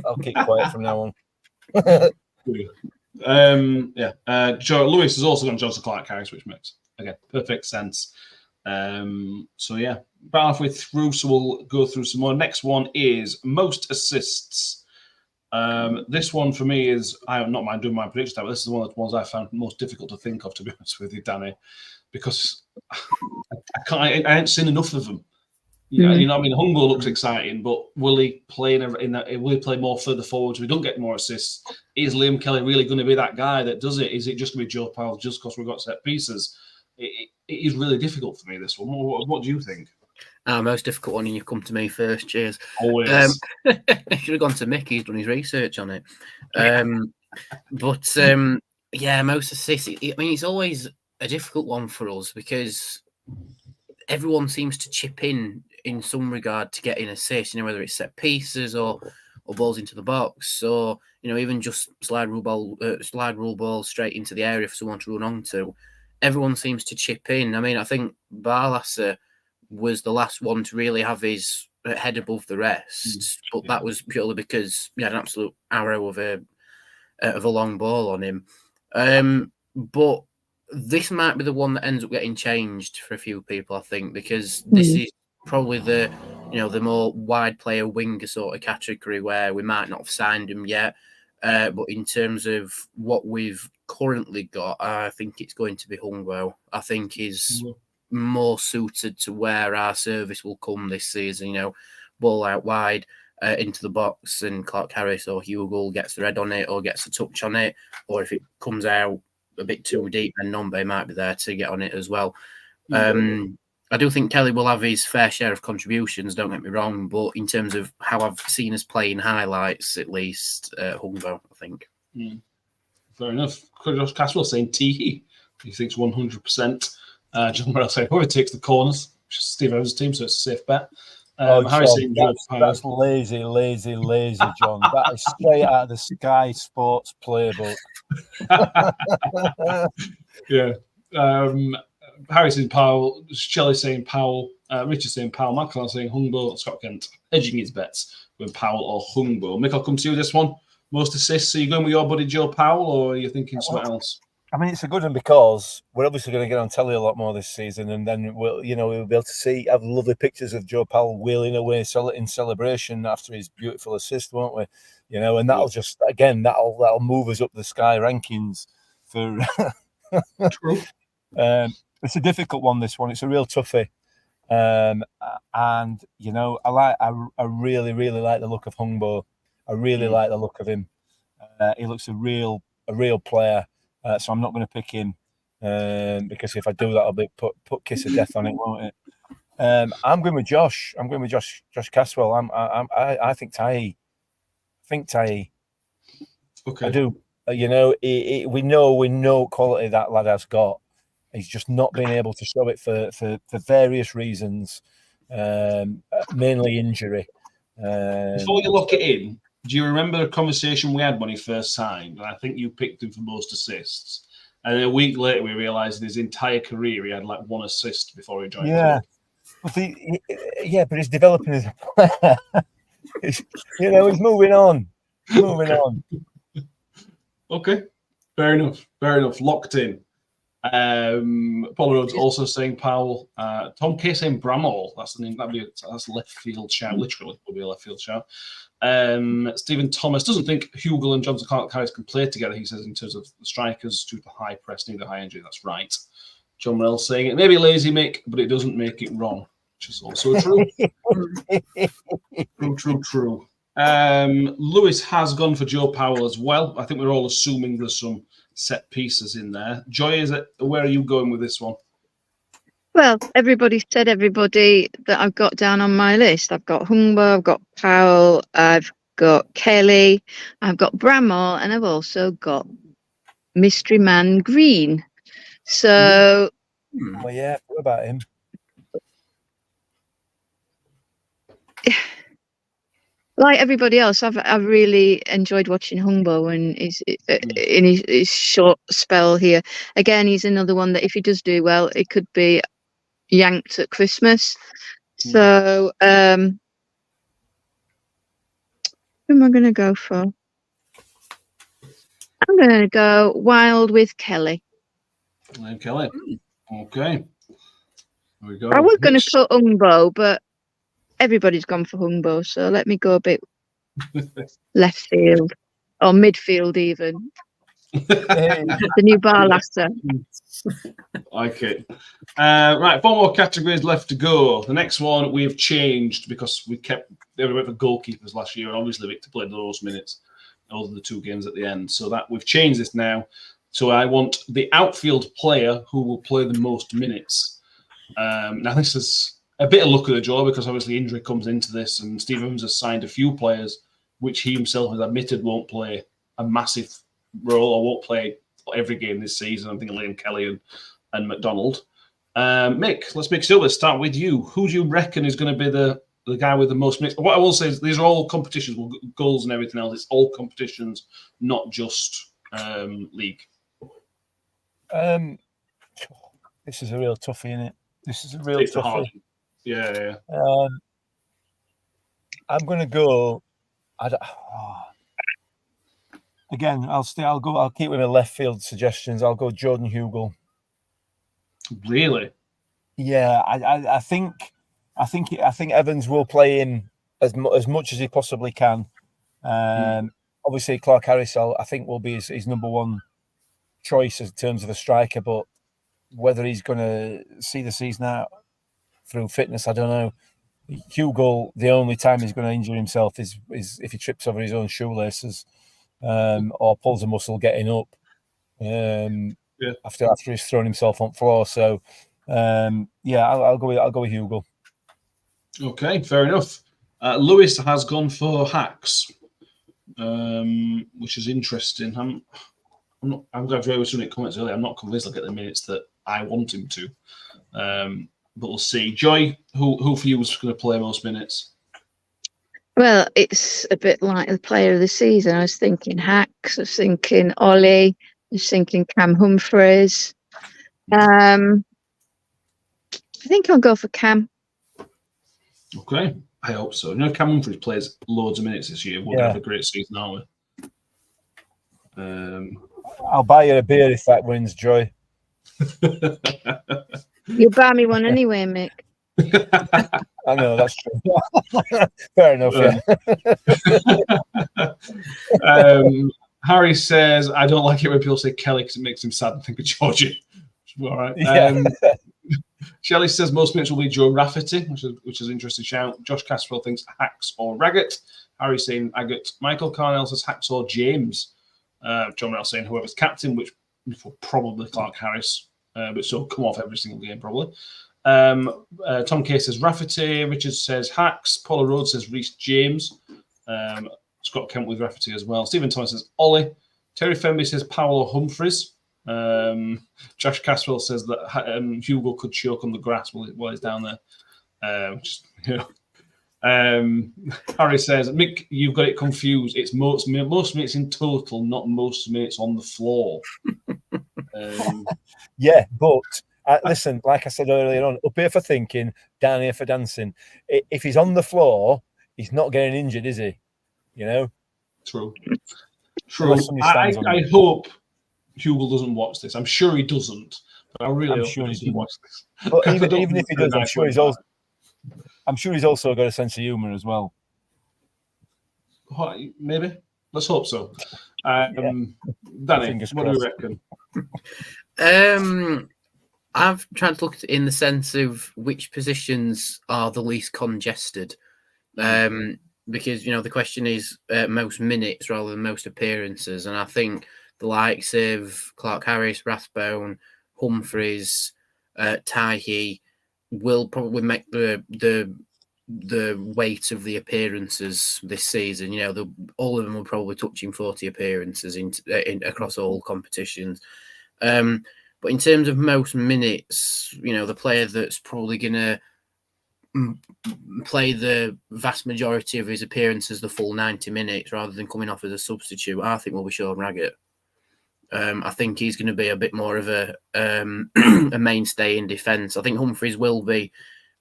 I'll keep quiet from now on. Lewis has also gone Johnson Clark Harris, which makes perfect sense. So yeah, about halfway through, so we'll go through some more. Next one is most assists. This one for me is, I don't not mind doing my predictions, but this is one of the ones I found most difficult to think of, to be honest with you, Danny, because I haven't seen enough of them. Yeah, you know what I mean? 𝐁𝐞𝐬𝐭 looks exciting, but will he play will he play more further forward so we don't get more assists? Is Liam Kelly really going to be that guy that does it? Is it just going to be Joe Powell just because we've got set pieces? It is really difficult for me, this one. What do you think? Most difficult one, and you've come to me first. Cheers. Always. Should have gone to Mick. He's done his research on it. Yeah, most assists. I mean, it's always a difficult one for us because everyone seems to chip in some regard to getting assists, you know, whether it's set pieces or balls into the box, or, you know, even just slide rule ball straight into the area for someone to run onto. Everyone seems to chip in. I mean, I think Barlasser was the last one to really have his head above the rest, but that was purely because he had an absolute arrow of a long ball on him. But this might be the one that ends up getting changed for a few people, I think, because this is probably the more wide player winger sort of category where we might not have signed him yet. But in terms of what we've currently got, I think it's going to be 𝐁𝐞𝐬𝐭. I think he's more suited to where our service will come this season. You know, ball out wide into the box, and Clark Harris or Hugo gets the red on it or gets a touch on it, or if it comes out a bit too deep, then Nombe might be there to get on it as well. I do think Kelly will have his fair share of contributions, don't get me wrong, but in terms of how I've seen us play in highlights, at least, 𝐁𝐞𝐬𝐭, I think. Fair enough. Josh Caswell saying Teehee. He thinks 100%. John Morrell saying whoever takes the corners, which is Steve Evans' team, so it's a safe bet. Harry saying that's lazy, John. That is straight out of the Sky Sports playbook. Yeah. Harry saying Powell, Shelley saying Powell, Richard saying Powell, Michael saying 𝐁𝐞𝐬𝐿, Scott Kent edging his bets with Powell or 𝐁𝐞𝐬𝐿. Mick, I'll come to you this one. Most assists. Are you going with your buddy Joe Powell, or are you thinking something else? I mean, it's a good one because we're obviously going to get on telly a lot more this season, and then we'll be able to have lovely pictures of Joe Powell wheeling away in celebration after his beautiful assist, won't we? You know, and that'll just that'll move us up the Sky rankings for. True. It's a difficult one. This one, it's a real toughie, and you know, I really like the look of 𝐁𝐞𝐬𝐿. I really like the look of him. He looks a real player. So I'm not going to pick him because if I do that, I'll be put kiss of death on it, won't it? I'm going with Josh. I'm going with Josh Caswell. I think Tahi. Okay. I do. You know, we know quality that lad has got. He's just not been able to show it for various reasons, mainly injury. Before you lock it in, do you remember a conversation we had when he first signed? And I think you picked him for most assists. And then a week later, we realised in his entire career, he had like one assist before he joined. Yeah. But he's developing as a player. He's moving on. Okay. Fair enough. Locked in. Paul Rhodes also saying Powell. Tom K saying Bramall. That's the name. That's left field shout. Literally, will be a left field shout. Stephen Thomas doesn't think 𝐁𝐞𝐬𝐿 and Johnson Clark Harris can play together. He says in terms of the strikers due to high press, need a high injury. That's right. John Morell saying it may be lazy, Mick, but it doesn't make it wrong, which is also true. True. Lewis has gone for Joe Powell as well. I think we're all assuming there's some set pieces in there. Joy, where are you going with this one? Well, everybody said everybody that I've got down on my list. I've got 𝐁𝐞𝐬𝐿, I've got Powell, I've got Kelly, I've got Bramall, and I've also got Mystery Man Green. So, well, yeah, what about him? like everybody else, I've really enjoyed watching Hungbo and in his short spell here. Again, he's another one that if he does do well, it could be yanked at Christmas. So, who am I going to go for? I'm going to go Wild with Kelly. Kelly. Okay. There we go. I was going to put Hungbo, but everybody's gone for Hungbo, so let me go a bit left field or midfield even. The new Barlasser. Like it. Right, 4 more categories left to go. The next one we've changed because we went for goalkeepers last year, and obviously Victor played the most minutes. Those are the 2 games at the end. So that we've changed this now. So I want the outfield player who will play the most minutes. Now this is a bit of luck of the draw because obviously injury comes into this, and Steve Evans has signed a few players which he himself has admitted won't play a massive role or won't play every game this season. I'm thinking Liam Kelly and McDonald. Mick, let's mix it up. Let's start with you. Who do you reckon is going to be the guy with the most minutes? What I will say is these are all competitions, goals and everything else. It's all competitions, not just league. This is a real toughie, isn't it? This is a real toughie. Hard. Yeah. I'm going to go. Again, I'll keep with my left field suggestions. I'll go Jordan Hugill. Really? Yeah, I think Evans will play in as much as he possibly can. Obviously, Clark Harris, I think, will be his number one choice in terms of a striker. But whether he's going to see the season out through fitness, I don't know. Hugill, the only time he's going to injure himself is if he trips over his own shoelaces or pulls a muscle getting up after he's thrown himself on floor. So, I'll go with Hugill. Okay, fair enough. Lewis has gone for Hacks, which is interesting. I'm glad Ray was doing it comments earlier. I'm not convinced he'll get the minutes that I want him to. But we'll see. Joy, who for you was going to play most minutes? Well, it's a bit like the player of the season. I was thinking Hacks, I was thinking Ollie, I was thinking Cam Humphreys. I think I'll go for Cam. Okay, I hope so. You know, Cam Humphreys plays loads of minutes this year. We'll have a great season, aren't we? I'll buy you a beer if that wins, Joy. You'll buy me one anyway, Mick. I know, that's true. Fair enough, Harry says, I don't like it when people say Kelly because it makes him sad and think of Georgie. All right. Shelley says most minutes will be Joe Rafferty, which is an interesting shout. Josh Caswell thinks Hacks or Raggett. Harry saying Aggett. Michael Carnell says Hacks or James. John Rell saying whoever's captain, which will probably Clark Harris, but so come off every single game probably. Tom K says Rafferty. Richard says Hacks. Paula Rhodes says Reece James. Scott Kemp with Rafferty as well. Stephen Thomas says Ollie. Terry Fenby says Paolo Humphreys. Josh Caswell says that Hugill could choke on the grass while he's down there. Harry says, Mick, you've got it confused. It's most minutes in total, not most minutes on the floor. But listen, like I said earlier on, up here for thinking, down here for dancing. If he's on the floor, he's not getting injured, is he? You know? True. I hope Hugill doesn't watch this. I'm sure he doesn't. But I'm sure he doesn't watch this. But even if he does, I'm sure he's also got a sense of humour as well. Maybe. Let's hope so. Danny, what do you reckon? I've tried to look at it in the sense of which positions are the least congested. Because, the question is most minutes rather than most appearances. And I think the likes of Clark Harris, Rathbone, Humphreys, Tahi will probably make the weight of the appearances this season. All of them are probably touching 40 appearances in across all competitions. But in terms of most minutes, the player that's probably going to play the vast majority of his appearances the full 90 minutes rather than coming off as a substitute, I think will be Sean Raggett. I think he's going to be a bit more of a a mainstay in defence. I think Humphreys will be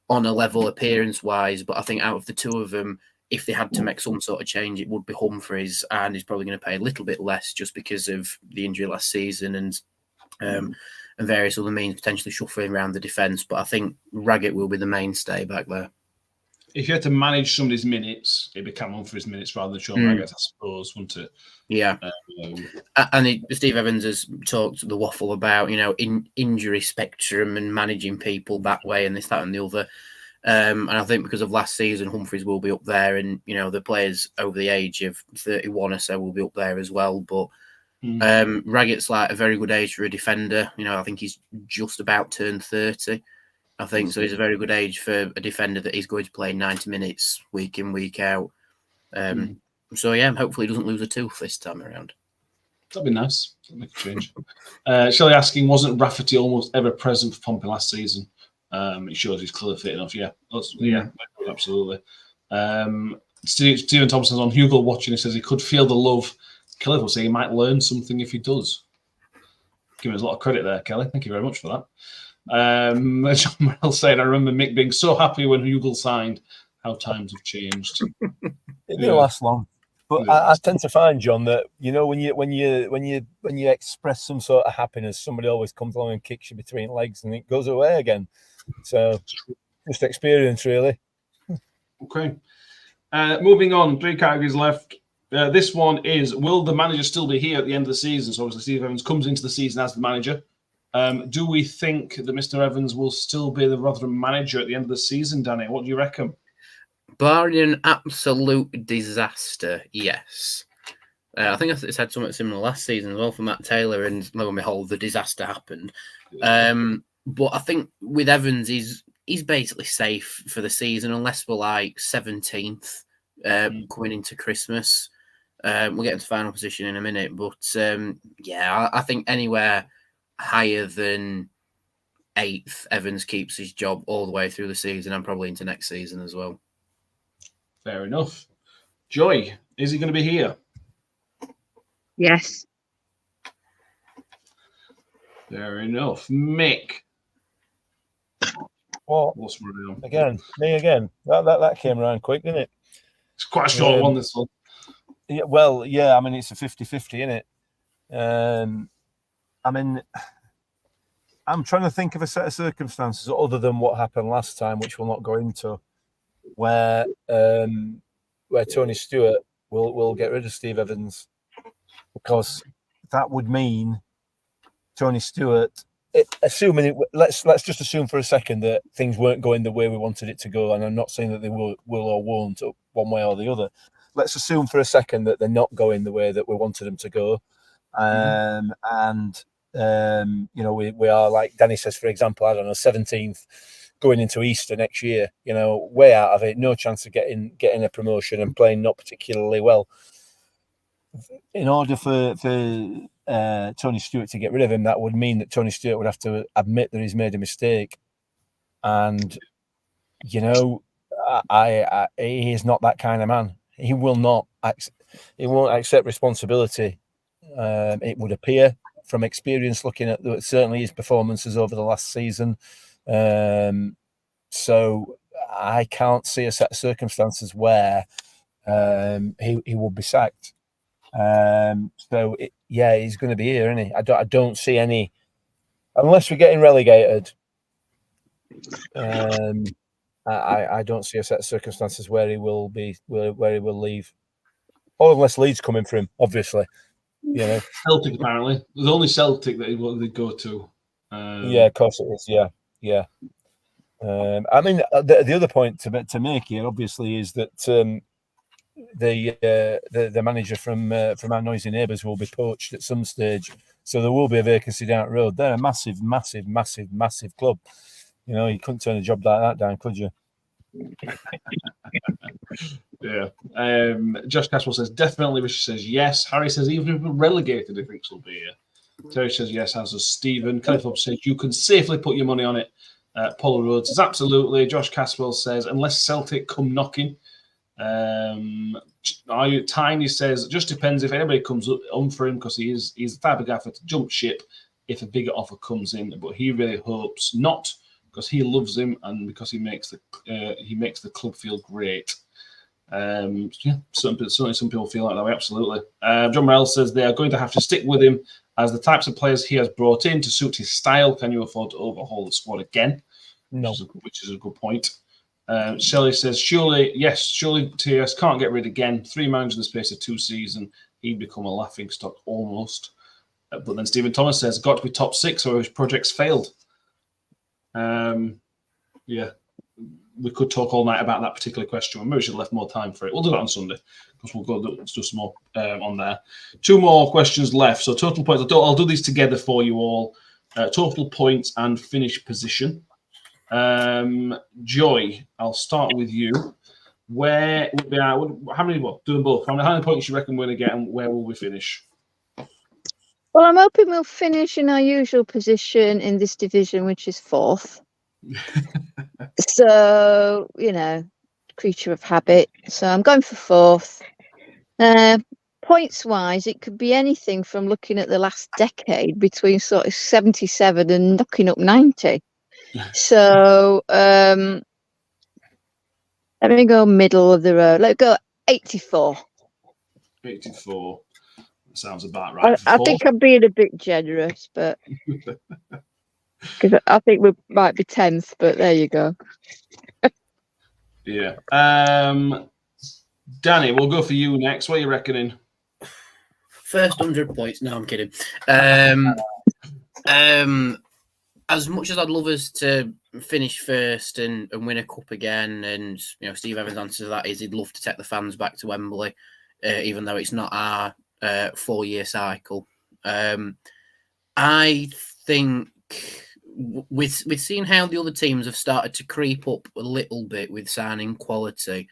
on a level appearance-wise, but I think out of the two of them, if they had to make some sort of change, it would be Humphreys, and he's probably going to pay a little bit less just because of the injury last season and various other means potentially shuffling around the defence. But I think Raggett will be the mainstay back there. If you had to manage somebody's minutes, it'd be Cam Humphreys' minutes rather than Sean Raggett, I suppose, wouldn't it? Yeah. And Steve Evans has talked the waffle about, injury spectrum and managing people that way and this, that and the other. And I think because of last season, Humphreys will be up there, and, the players over the age of 31 or so will be up there as well. But Raggett's like a very good age for a defender. I think he's just about turned 30. I think so. He's a very good age for a defender that he's going to play 90 minutes week in, week out. So yeah, hopefully he doesn't lose a tooth this time around. That'd be nice. That'd make a change. Shelley asking, wasn't Rafferty almost ever present for Pompey last season? It shows he's clearly fit enough. Yeah, absolutely. Stephen Thompson's on Hugo watching. He says he could feel the love. Kelly will say he might learn something if he does. Giving us a lot of credit there, Kelly. Thank you very much for that. John Morrell saying, I remember Mick being so happy when Hugo signed. How times have changed. It didn't last long, but I tend to find, John, that when you express some sort of happiness, somebody always comes along and kicks you between legs, and it goes away again. So just experience, really. Okay. Moving on, 3 categories left. This one is: will the manager still be here at the end of the season? So obviously Steve Evans comes into the season as the manager. Do we think that Mr. Evans will still be the Rotherham manager at the end of the season, Danny? What do you reckon? Barring an absolute disaster, yes. I think it's had something similar last season as well for Matt Taylor, and lo and behold, the disaster happened. But I think with Evans, he's basically safe for the season unless we're like 17th coming into Christmas. We'll get into final position in a minute, but I think anywhere higher than 8th, Evans keeps his job all the way through the season and probably into next season as well. Fair enough. Joy, is he going to be here? Yes. Fair enough. Mick. What? Again, me again. That came around quick, didn't it? It's quite a short one, this one. Yeah, well, yeah, I mean, it's a 50-50, isn't it? I mean, I'm trying to think of a set of circumstances other than what happened last time, which we'll not go into, where Tony Stewart will get rid of Steve Evans, because that would mean Tony Stewart, let's just assume for a second that things weren't going the way we wanted it to go, and I'm not saying that they will or won't one way or the other. Let's assume for a second that they're not going the way that we wanted them to go, we are, like Danny says, for example, I don't know, 17th going into Easter next year, way out of it, no chance of getting a promotion and playing not particularly well. In order for Tony Stewart to get rid of him, that would mean that Tony Stewart would have to admit that he's made a mistake, and he is not that kind of man. He will not. He won't accept responsibility. It would appear from experience, looking at certainly his performances over the last season. So I can't see a set of circumstances where he will be sacked. He's going to be here, isn't he? I don't see any, unless we're getting relegated. I don't see a set of circumstances where he will be, where he will leave, or unless Leeds come in for him, obviously. Celtic, apparently. There's only Celtic that they go to. Yeah, of course it is. Yeah. I mean, the other point to make here, obviously, is that the manager from our noisy neighbours will be poached at some stage, so there will be a vacancy down the road. They're a massive club. You couldn't turn a job like that down, could you? Yeah. Josh Caswell says definitely. Richard says yes. Harry says even if we're relegated, he thinks we'll be here. Terry says yes, as does Stephen. Kelly Phillips says you can safely put your money on it. Paul Rhodes says, absolutely. Josh Caswell says, unless Celtic come knocking. Tiny says, just depends if anybody comes on for him, because he's the type of gaffer to jump ship if a bigger offer comes in, but he really hopes not, because he loves him and because he makes the club feel great. Yeah, certainly some people feel like that way, absolutely. John Morrell says they are going to have to stick with him as the types of players he has brought in to suit his style. Can you afford to overhaul the squad again? No. Which is a good point. Shelley says, surely TS can't get rid again. 3 managers in the space of 2 seasons. He'd become a laughing stock almost. But then Stephen Thomas says, got to be top 6 or his project's failed. Yeah, we could talk all night about that particular question. We maybe should have left more time for it. We'll do that on Sunday, because we'll go do some more on there. 2 more questions left. So total points. I'll do these together for you all. Total points and finish position. Joy, I'll start with you. Where would be how many? What, do them both. How many points you reckon we're going to get, and where will we finish? Well, I'm hoping we'll finish in our usual position in this division, which is 4th. So, creature of habit. So I'm going for 4th. Points wise, it could be anything from looking at the last decade between sort of 77 and knocking up 90. So let me go middle of the road. Let's go 84. 84. Sounds about right. I think I'm being a bit generous, but because I think we might be 10th, but there you go. Yeah. Danny, we'll go for you next. What are you reckoning? First 100 points. No, I'm kidding. As much as I'd love us to finish first and win a cup again, and Steve Evans' answer to that is he'd love to take the fans back to Wembley, even though it's not our 4-year cycle. I think with seeing how the other teams have started to creep up a little bit with signing quality,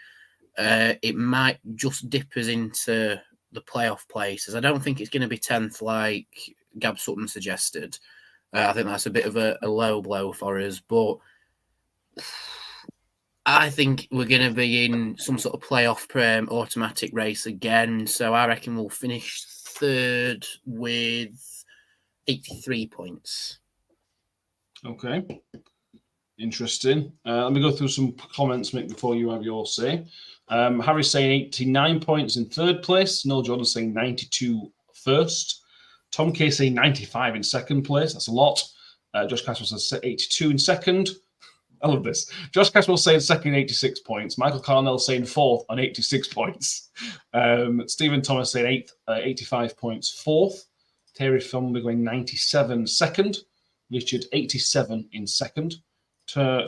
it might just dip us into the playoff places. I don't think it's going to be 10th like Gab Sutton suggested. I think that's a bit of a low blow for us, but I think we're going to be in some sort of playoff automatic race again. So I reckon we'll finish 3rd with 83 points. Okay. Interesting. Let me go through some comments, Mick, before you have your say. Harry's saying 89 points in 3rd place. Noel Jordan's saying 92 first. Tom K saying 95 in 2nd place. That's a lot. Josh Caswell says 82 in 2nd. I love this. Josh Caswell saying 2nd, 86 points. Michael Carnell saying 4th on 86 points. Stephen Thomas saying 8th, 85 points, 4th. Terry Filmby going 97 2nd. Richard 87 in 2nd.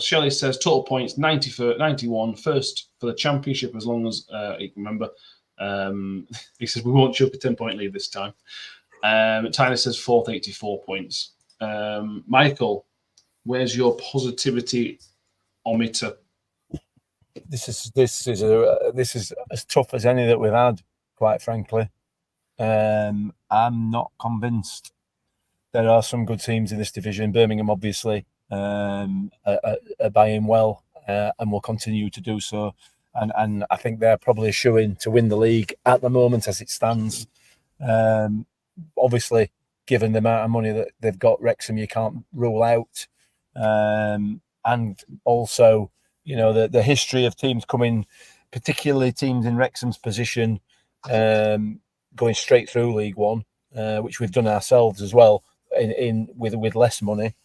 Shelley says total points 91 first for the championship, as long as he can remember. He says we won't chuck a 10-point lead this time. Tyler says 4th, 84 points. Michael, where's your positivity ometer? This is as tough as any that we've had, quite frankly. I'm not convinced. There are some good teams in this division. Birmingham, obviously, are buying well and will continue to do so. And I think they're probably a shoe-in to win the league at the moment as it stands. Obviously, given the amount of money that they've got, Wrexham you can't rule out. And also, the history of teams coming, particularly teams in Wrexham's position, going straight through League One, which we've done ourselves as well, with less money.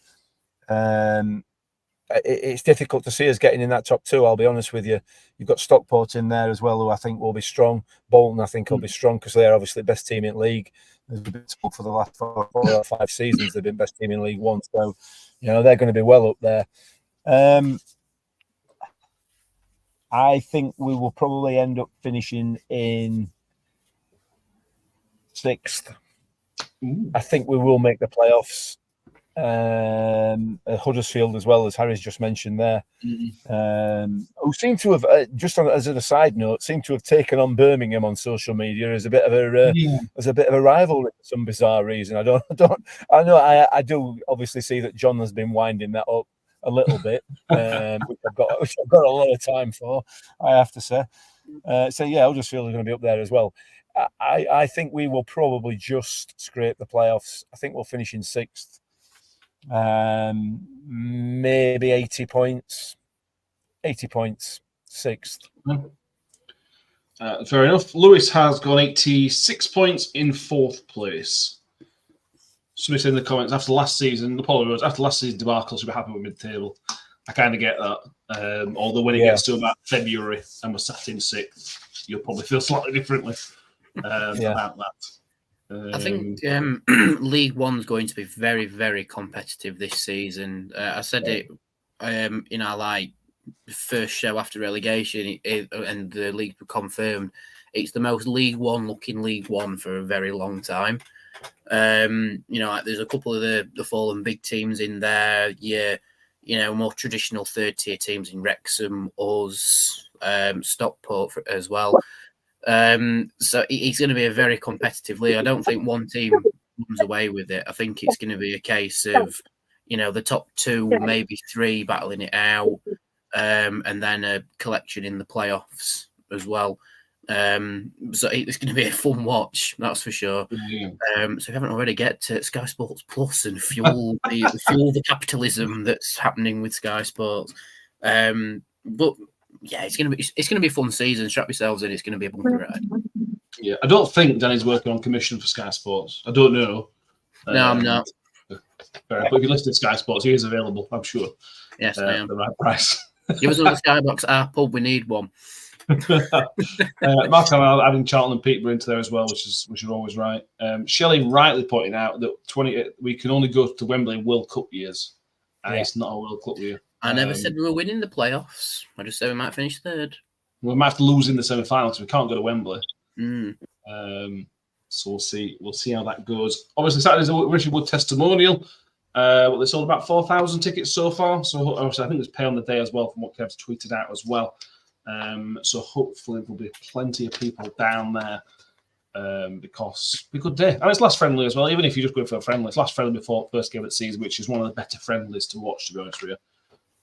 It's difficult to see us getting in that top 2, I'll be honest with you. You've got Stockport in there as well, who I think will be strong. Bolton, I think, will be strong because they're obviously the best team in league. They've been for the last 4 or 5 seasons. They've been best team in League One. So, they're going to be well up there. I think we will probably end up finishing in 6th. I think we will make the playoffs. Huddersfield as well, as Harry's just mentioned there, who seem to have as a side note, seem to have taken on Birmingham on social media as a bit of a rivalry for some bizarre reason. I do obviously see that John has been winding that up a little bit, which I've got a lot of time for, I have to say. So yeah, Huddersfield are going to be up there as well. I think we will probably just scrape the playoffs. I think we'll finish in 6th, maybe 80 points. 80 points, 6th. Fair enough. Lewis has gone 86 points in 4th place. Somebody said in the comments after last season debacle, should be happy with mid-table. I kind of get that. Although when it gets to about February and we're sat in 6th, you'll probably feel slightly differently about that. I think League One's going to be very, very competitive this season. I said it in our first show after relegation, and the league confirmed it's the most League One looking League One for a very long time. There's a couple of the fallen big teams in there. More traditional third tier teams in Wrexham, us, Stockport as well. So it's going to be a very competitive league. I don't think one team comes away with it. I think it's going to be a case of, the top 2, maybe 3 battling it out, and then a collection in the playoffs as well. So it's going to be a fun watch, that's for sure. So if you haven't already, get to Sky Sports Plus and fuel the capitalism that's happening with Sky Sports. But yeah, it's going to be a fun season. Strap yourselves in. It's going to be a bumpy ride. Yeah, I don't think Danny's working on commission for Sky Sports. I don't know. No, I'm not. But if you listed Sky Sports, he is available, I'm sure. Yes, I am. The right price. Give us another Skybox pub. We need one. Mark, I'm adding Charlton and Peterborough into there as well, which is always right. Shelley rightly pointing out that we can only go to Wembley in World Cup years, and it's not a World Cup year. I never said we were winning the playoffs. I just said we might finish 3rd. We might have to lose in the semi-final because we can't go to Wembley. So we'll see. We'll see how that goes. Obviously, Saturday's a Richard Wood testimonial. They sold about 4,000 tickets so far. So obviously, I think there's pay on the day as well, from what Kev's tweeted out as well. So hopefully there'll be plenty of people down there because it'll be a good day. And it's last friendly as well. Even if you just go for a friendly, it's last friendly before first game of the season, which is one of the better friendlies to watch, to be honest with you.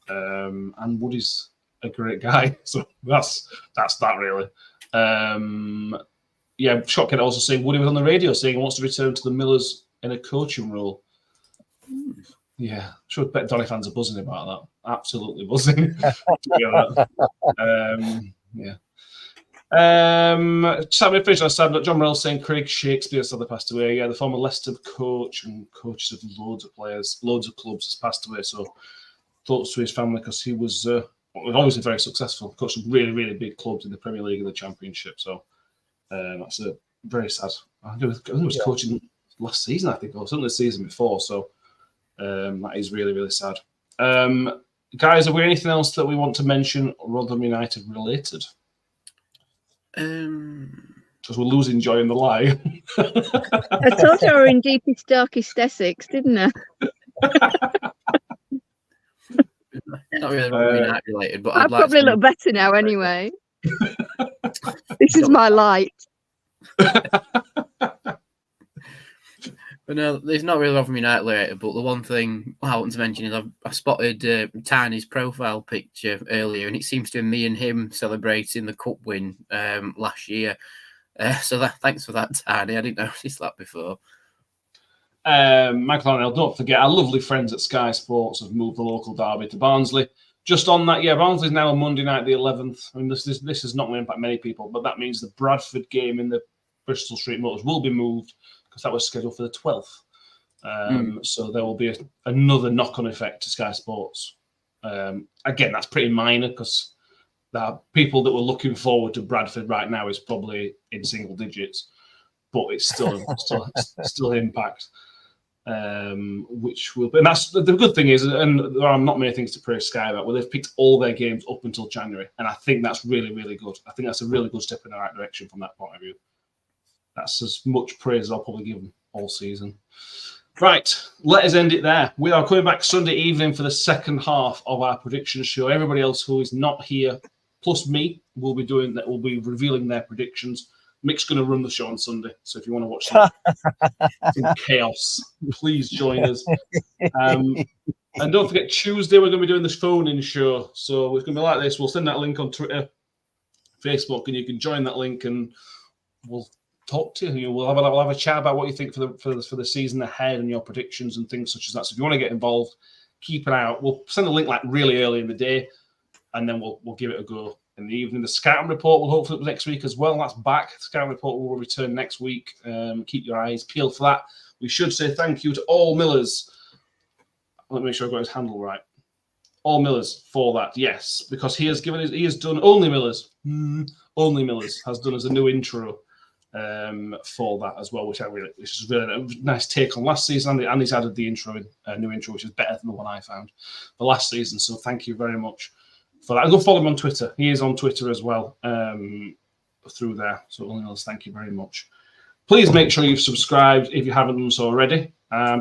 And Woody's a great guy, so that's that really. Shotkin also saying Woody was on the radio saying he wants to return to the Millers in a coaching role. Yeah, sure. Bet Donny fans are buzzing about that. Absolutely buzzing. Sammy Fisher said John Morrell saying Craig Shakespeare sadly passed away. Yeah, the former Leicester coach and coaches of loads of players, loads of clubs has passed away. So thoughts to his family because he was obviously very successful, coached some really, really big clubs in the Premier League and the Championship. So that's a very sad. I think it was coaching last season, I think, or certainly the season before. So that is really, really sad. Guys, are there anything else that we want to mention Rotherham United related? Because we're losing joy in the lie. I thought I were in deepest, darkest Essex, didn't I? Not really United related, but I probably look better now anyway. This is my light. But no, it's not really Rotherham United related. But the one thing I want to mention is I spotted Tiny's profile picture earlier, and it seems to be me and him celebrating the cup win last year. So thanks for that, Tiny. I didn't notice that before. Michael Arnell, don't forget, our lovely friends at Sky Sports have moved the local derby to Barnsley. Just on that, Barnsley is now on Monday night, the 11th. I mean, this is not going to impact many people, but that means the Bradford game in the Bristol Street Motors will be moved because that was scheduled for the 12th. So there will be another knock-on effect to Sky Sports. Again, that's pretty minor because the people that were looking forward to Bradford right now is probably in single digits, but it's still impact. Which will be, and that's the good thing is, and there are not many things to praise Sky about, where they've picked all their games up until January, and I think that's really, really good. I think that's a really good step in the right direction from that point of view. That's as much praise as I'll probably give them all season. Right, let us end it there. We are coming back Sunday evening for the second half of our prediction show. Everybody else who is not here, plus me, will be doing that. Will be revealing their predictions. Mick's going to run the show on Sunday, so if you want to watch some chaos, please join us. And don't forget, Tuesday we're going to be doing this phone-in show. So it's going to be like this. We'll send that link on Twitter, Facebook, and you can join that link and we'll talk to you. We'll have a chat about what you think for the season ahead and your predictions and things such as that. So if you want to get involved, keep an eye out. We'll send a link like really early in the day, and then we'll give it a go in the evening. The scouting report will hopefully be next week as well. That's back. The scouting report will return next week. Keep your eyes peeled for that. We should say thank you to all Millers. Let me make sure I got his handle right. All Millers for that, yes, because he has done Only Millers. Only Millers has done as a new intro for that as well, which is really a nice take on last season, and he's added the new intro, which is better than the one I found for last season. So thank you very much for that. And go follow him on Twitter. He is on Twitter as well through there. So Only Millers, thank you very much. Please make sure you've subscribed if you haven't done so already.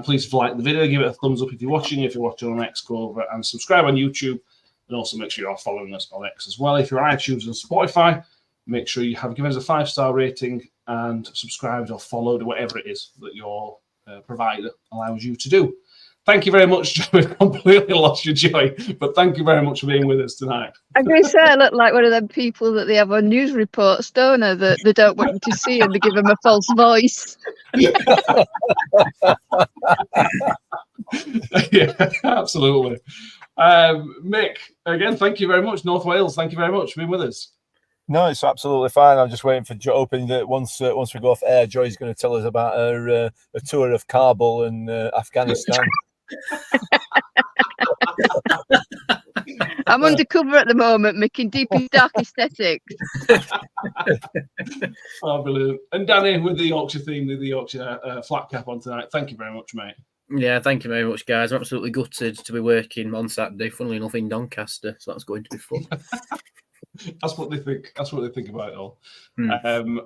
Please like the video, give it a thumbs up if you're watching on X, go over and subscribe on YouTube, and also make sure you're following us on X as well. If you're on iTunes and Spotify, make sure you have given us a 5-star rating and subscribed or followed, or whatever it is that your provider allows you to do. Thank you very much, Joe. We've completely lost your joy, but thank you very much for being with us tonight. I'm going to say I look like one of them people that they have on news reports, don't I, that they don't want you to see and they give them a false voice. Yeah, absolutely. Mick, again, thank you very much. North Wales, thank you very much for being with us. No, it's absolutely fine. I'm just waiting for Joe, hoping that once we go off air, Joy's going to tell us about her a tour of Kabul and Afghanistan. I'm undercover at the moment, making deep dark aesthetics. Oh, brilliant. And Danny, with the Yorkshire theme, with the Yorkshire flat cap on tonight. Thank you very much, mate. Yeah, thank you very much, guys. I'm absolutely gutted to be working on Saturday, funnily enough, in Doncaster, so that's going to be fun. That's what they think. That's what they think about it all.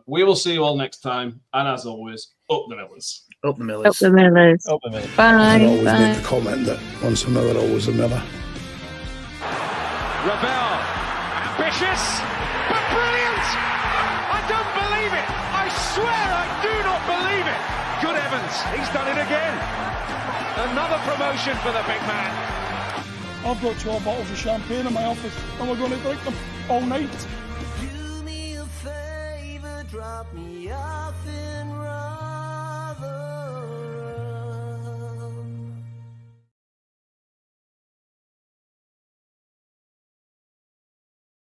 We will see you all next time, and as always, up the Millers. Up the Millers. Up the Millers. Up the Millers. Bye. I always Bye. make the comment that once a Miller, always a Miller. Ravel, ambitious, but brilliant! I don't believe it! I swear I do not believe it! Good heavens, he's done it again! Another promotion for the big man. I've got 12 bottles of champagne in my office and we're going to drink them all night. Do me a favor, drop me off in